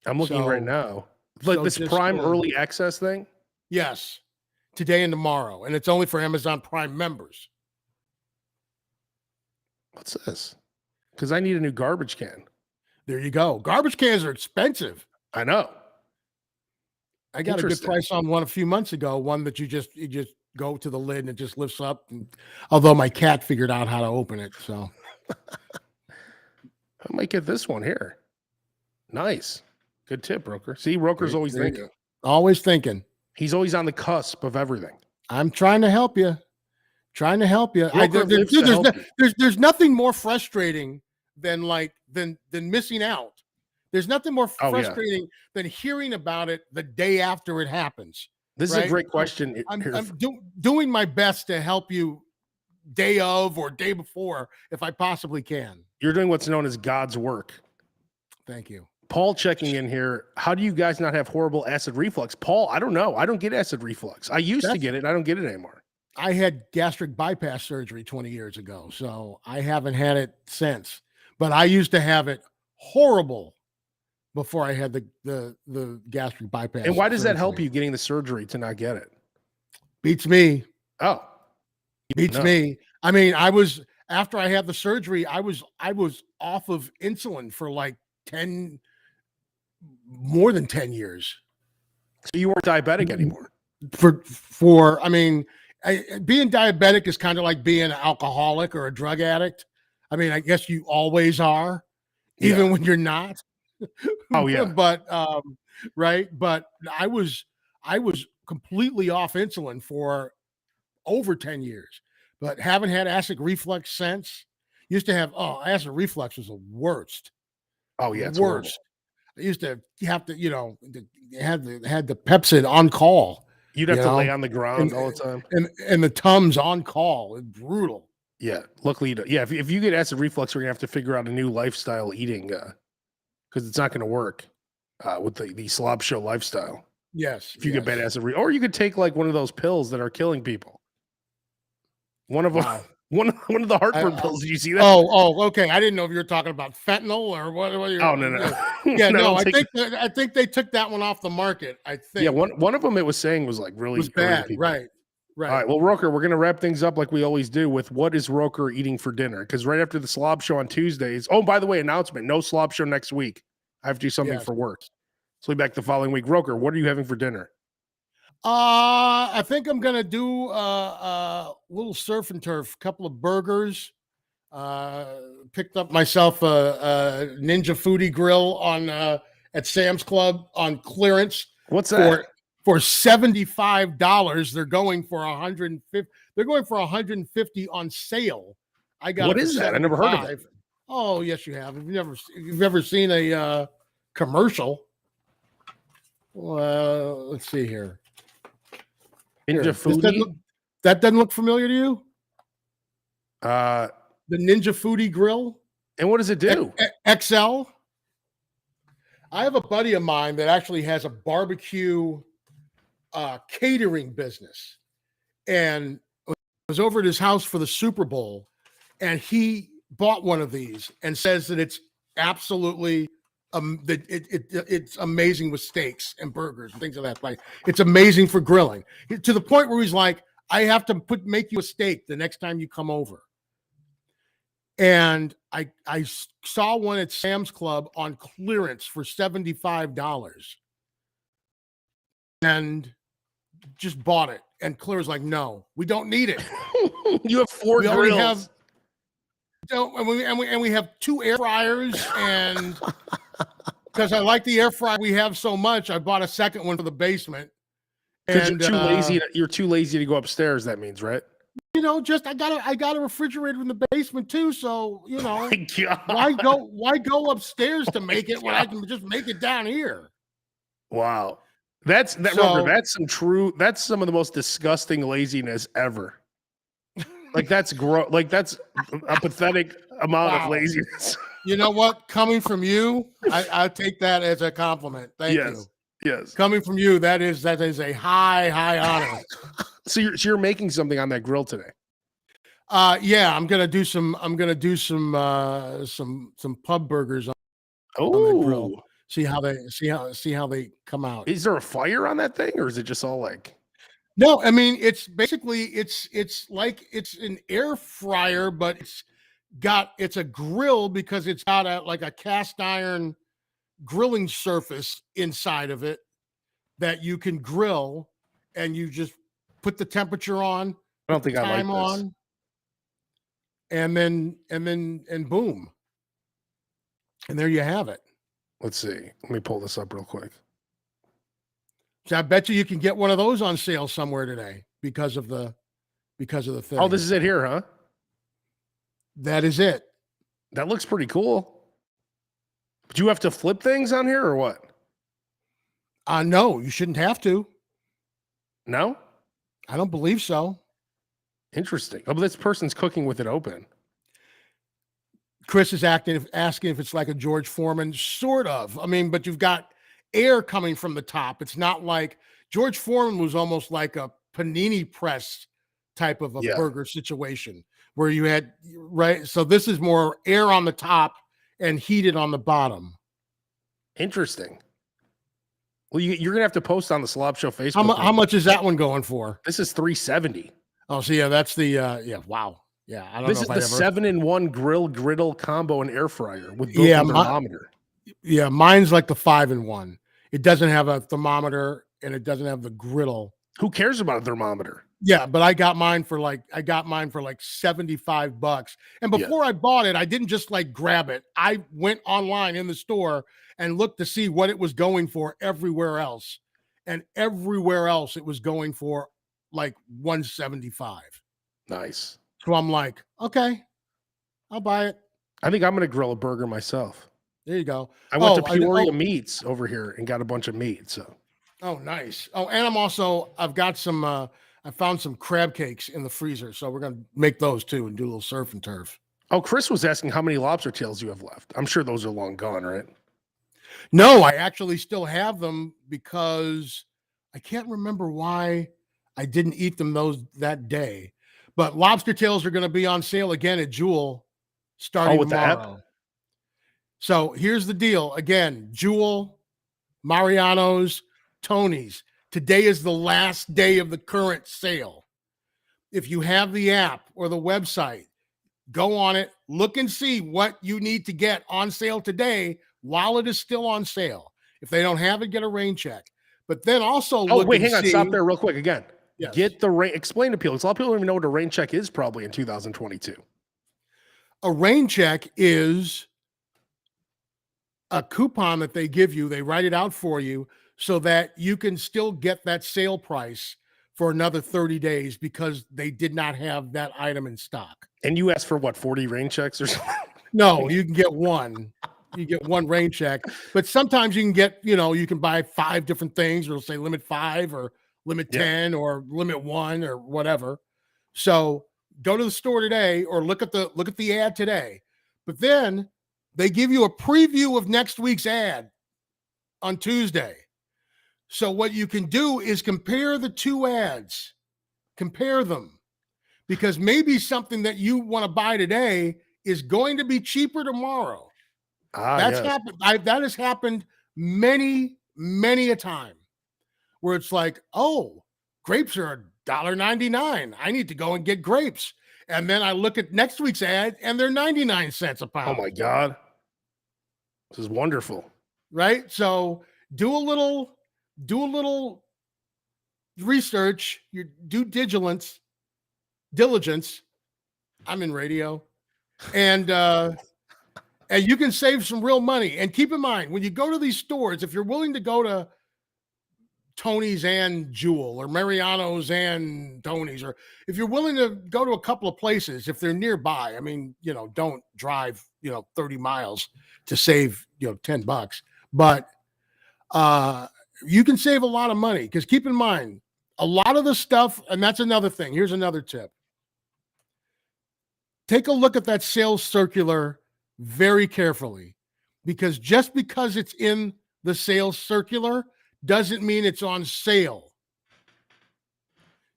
I'm looking right now. Like this Prime early access thing? Yes. Today and tomorrow. And it's only for Amazon Prime members. What's this? Because I need a new garbage can. There you go. Garbage cans are expensive. I know. I got a good price on one a few months ago. One that you just go to the lid and it just lifts up. And, although my cat figured out how to open it, so I might get this one here. Nice, good tip, Roker. See, Roker's always thinking. Always thinking. He's always on the cusp of everything. I'm trying to help you. There's nothing more frustrating than missing out. There's nothing more frustrating than hearing about it the day after it happens. This is a great question. I'm doing my best to help you day of or day before if I possibly can. You're doing what's known as God's work. Thank you. Paul checking in here. How do you guys not have horrible acid reflux? Paul, I don't know. I don't get acid reflux. I used to get it. I don't get it anymore. I had gastric bypass surgery 20 years ago, so I haven't had it since. But I used to have it horrible before I had the gastric bypass. And why does that help you getting the surgery to not get it? Beats me. Oh. Beats me. I mean, after I had the surgery, I was off of insulin for more than 10 years. So you weren't diabetic anymore. Being diabetic is kind of like being an alcoholic or a drug addict. I mean, I guess you always are, even when you're not. Oh yeah. But right. But I was completely off insulin for over 10 years, but haven't had acid reflux since. Used to have acid reflux was the worst. Oh yeah, it's horrible. Worst. I used to have to, they had the Pepsi on call. You'd You have to lay know, on the ground all the time. and the Tums on call. It's brutal. Yeah, luckily, if you get acid reflux, we're gonna have to figure out a new lifestyle eating because it's not gonna work with the slob show lifestyle. Yes. If you get bad acid or you could take like one of those pills that are killing people. One of them, Wow. one of the heartburn pills. Did you see that? Oh, okay. I didn't know if you were talking about fentanyl or what. Oh no. Yeah, no. I think they took that one off the market. I think. Yeah, one of them it was saying was like really was bad. people. Right. All right. Well, Roker, we're gonna wrap things up like we always do with what is Roker eating for dinner? Because right after the slob show on Tuesdays. Oh, by the way, announcement: no slob show next week. I have to do something for work. So we'll be back the following week. Roker, what are you having for dinner? I think I'm gonna do a little surf and turf, couple of burgers. Picked up myself a Ninja Foodie grill on at Sam's Club on clearance. What's that? For $75. They're going for 150. They're going for 150 on sale. I got. What is that? I never heard of it. Oh yes, you have. If you've ever seen a commercial. Let's see here. Ninja Foodie. That doesn't look familiar to you? The Ninja Foodie grill. And what does it do? XL. I have a buddy of mine that actually has a barbecue catering business, and was over at his house for the Super Bowl, and he bought one of these and says that it's absolutely it's amazing with steaks and burgers and things of that like it's amazing for grilling to the point where he's like, I have to make you a steak the next time you come over. And I saw one at Sam's Club on clearance for $75 and just bought it. And Claire's like, no, we don't need it. You have 4 we grills. And we have 2 air fryers, and because I like the air fryer we have so much, I bought a second one for the basement. And you're too lazy. You're too lazy to go upstairs. That means, right? Just I got a refrigerator in the basement too. So Oh my God. why go upstairs to make it when I can just make it down here? Wow, Roker, that's some of the most disgusting laziness ever. Like that's gross. Like that's a pathetic amount of laziness. You know what? Coming from you, I take that as a compliment. Thank you. Yes. Coming from you, that is a high honor. So you're making something on that grill today? Yeah, I'm gonna do some pub burgers on that grill. See how they come out. Is there a fire on that thing, or is it just all like? No, I mean it's basically it's like it's an air fryer, but it's a grill because it's got a cast iron grilling surface inside of it that you can grill, and you just put the temperature on. I don't think I like this. On, and then boom, and there you have it. Let's see. Let me pull this up real quick. So I bet you can get one of those on sale somewhere today because of the thing. Oh, this is it here, huh? That is it. That looks pretty cool. Do you have to flip things on here or what? No, you shouldn't have to. No? I don't believe so. Interesting. Oh, but this person's cooking with it open. Chris is asking if it's like a George Foreman, sort of. I mean, but you've got air coming from the top. It's not like George Foreman was almost like a panini press type of a burger situation where you had, right? So this is more air on the top and heated on the bottom. Interesting. Well, you're gonna have to post on the Slob Show Facebook. How much is that one going for? This is $370. Oh, so yeah, that's the wow. Yeah, I don't this know. This is the 7-in-1 griddle combo and air fryer with built-in thermometer. Mine's like the 5-in-1. It doesn't have a thermometer and it doesn't have the griddle. Who cares about a thermometer? Yeah, but I got mine for like $75. And before I bought it, I didn't just like grab it. I went online in the store and looked to see what it was going for everywhere else. And everywhere else it was going for like $175. Nice. So I'm like, okay, I'll buy it. I think I'm going to grill a burger myself. There you go. I went to Oh, and- Peoria oh, Meats over here and got a bunch of meat. So oh, nice. Oh, and I've got some, I found some crab cakes in the freezer. So we're going to make those too and do a little surf and turf. oh, Chris was asking how many lobster tails you have left. I'm sure those are long gone, right? No, I actually still have them because I can't remember why I didn't eat them that day. But lobster tails are going to be on sale again at Jewel starting with the app? tomorrow. So here's the deal. Again, Jewel, Mariano's, Tony's. Today is the last day of the current sale. If you have the app or the website, go on it, look and see what you need to get on sale today while it is still on sale. If they don't have it, get a rain check. But then also look wait, and hang on. see, Stop there real quick again. Yes. Get the rain. Explain to people. Because a lot of people don't even know what a rain check is probably in 2022. A rain check is a coupon that they give you. They write it out for you so that you can still get that sale price for another 30 days because they did not have that item in stock. And you asked for what, 40 rain checks or something? No, you can get one. You get one rain check, but sometimes you can get, you can buy 5 different things, or it'll say limit 5 or limit 10 or limit 1 or whatever. So go to the store today or look at the ad today. But then they give you a preview of next week's ad on Tuesday. So what you can do is compare the 2 ads, compare them, because maybe something that you want to buy today is going to be cheaper tomorrow. That's happened. That has happened many, many a time where it's like, oh, grapes are $1.99. I need to go and get grapes. And then I look at next week's ad and they're 99 cents a pound. Oh my God. This is wonderful. Right? So do a little research, your due diligence. I'm in radio. And you can save some real money. And keep in mind, when you go to these stores, if you're willing to go to Tony's and Jewel or Mariano's and Tony's, or if you're willing to go to a couple of places, if they're nearby, I mean, don't drive, 30 miles to save, $10, but you can save a lot of money, because keep in mind, a lot of the stuff, and that's another thing. Here's another tip. Take a look at that sales circular very carefully, because just because it's in the sales circular doesn't mean it's on sale.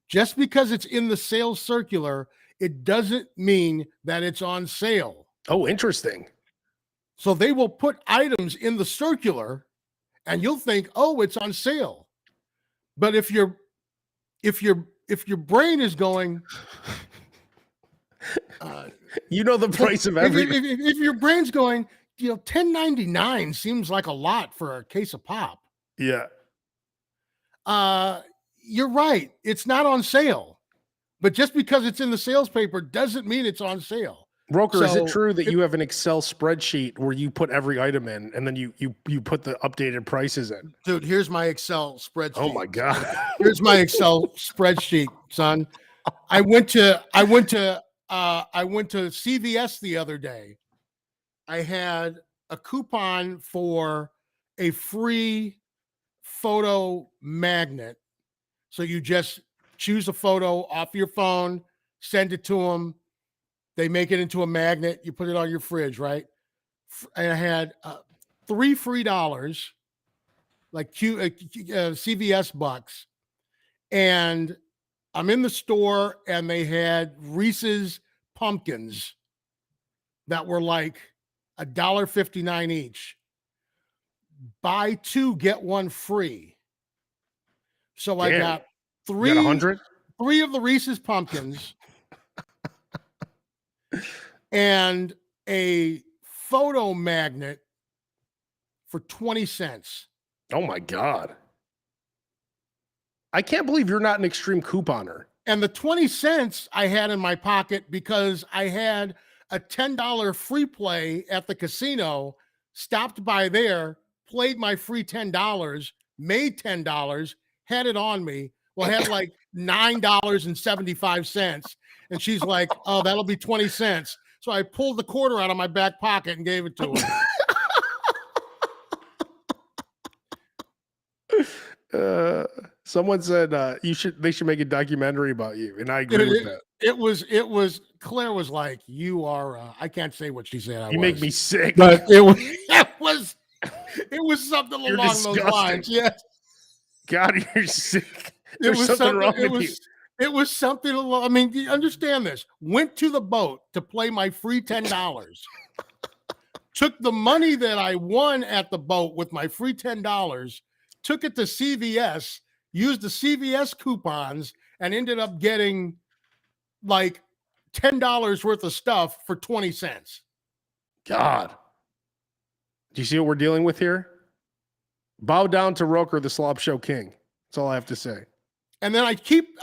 Just because it's in the sales circular, it doesn't mean that it's on sale. Oh, interesting. So they will put items in the circular and you'll think, oh, it's on sale. But if your brain is going, the price of everything. If your brain's going, $10.99 seems like a lot for a case of pop. Yeah. You're right. It's not on sale. But just because it's in the sales paper doesn't mean it's on sale. Roker, is it true that you have an Excel spreadsheet where you put every item in and then you put the updated prices in? Dude, here's my Excel spreadsheet. Oh my God. Here's my Excel spreadsheet, son. I went to CVS the other day. I had a coupon for a free photo magnet. So you just choose a photo off your phone, send it to them. They make it into a magnet. You put it on your fridge, right? And I had $3 free, like CVS bucks. And I'm in the store and they had Reese's pumpkins that were like $1.59 each. Buy 2, get 1 free. So I got 3 of the Reese's pumpkins and a photo magnet for 20 cents. Oh my God. I can't believe you're not an extreme couponer. And the 20 cents I had in my pocket because I had a $10 free play at the casino, stopped by there, played my free $10, made $10, had it on me. Well, I had like $9.75. And she's like, oh, that'll be 20 cents. So I pulled the quarter out of my back pocket and gave it to her. Someone said they should make a documentary about you, and I agree with that. It was Claire was like, you are I can't say what she said. You make me sick. But it was something You're along disgusting. those lines. Yes. God, you're sick. It There's was something wrong with you. It was something along. I mean, do you understand this? Went to the boat to play my free $10. Took the money that I won at the boat with my free $10, took it to CVS, used the CVS coupons, and ended up getting like $10 worth of stuff for 20 cents. God. Do you see what we're dealing with here? Bow down to Roker, the SLOB show king. That's all I have to say. And then I keep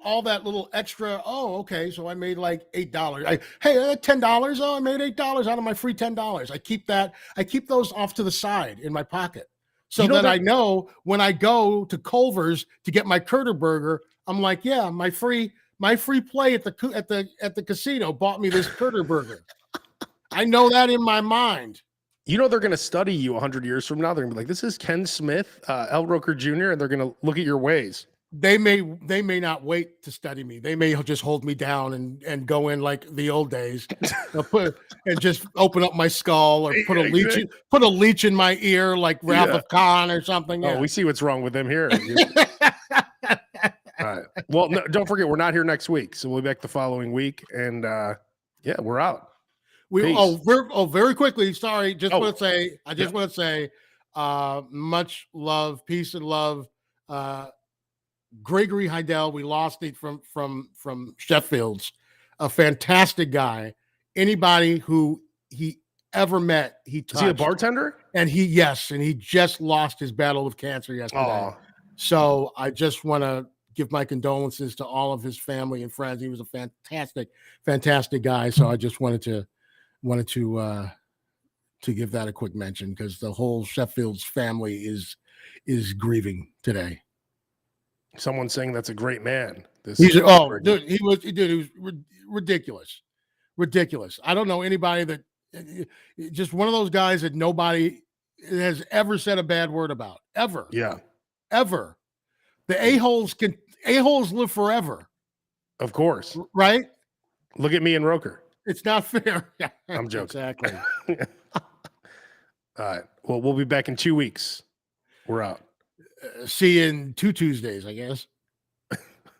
all that little extra. Oh, okay. So I made like $8. Hey, $10. Oh, I made $8 out of my free $10. I keep that. I keep those off to the side in my pocket, so that I know when I go to Culvers to get my Curder Burger, I'm like, yeah, my free play at the casino bought me this Curder Burger. I know that in my mind. You know they're going to study you 100 years from now. They're going to be like, this is Ken Smith, L. Roker Jr., and they're going to look at your ways. They may not wait to study me. They may just hold me down and go in like the old days, and just open up my skull or put a leech in my ear like Wrath of Khan or something. Yeah. Oh, we see what's wrong with him here. All right. Well, no, don't forget we're not here next week, so we'll be back the following week, and yeah, we're out. Very quickly. Sorry, want to say, much love, peace and love. Gregory Heidel, we lost it from Sheffield's, a fantastic guy. Anybody who he ever met, he touched. Is he a bartender? And he just lost his battle with cancer yesterday. Aww. So I just want to give my condolences to all of his family and friends. He was a fantastic guy. So I just wanted to give that a quick mention, because the whole Sheffield's family is grieving today. Someone's saying that's a great man. He was ridiculous. I don't know anybody that, just one of those guys that nobody has ever said a bad word about, ever. Yeah. Ever. The a-holes live forever. Of course. Right? Look at me and Roker. It's not fair. I'm joking. Exactly. All right. Well, we'll be back in 2 weeks. We're out. See you in 2 Tuesdays, I guess.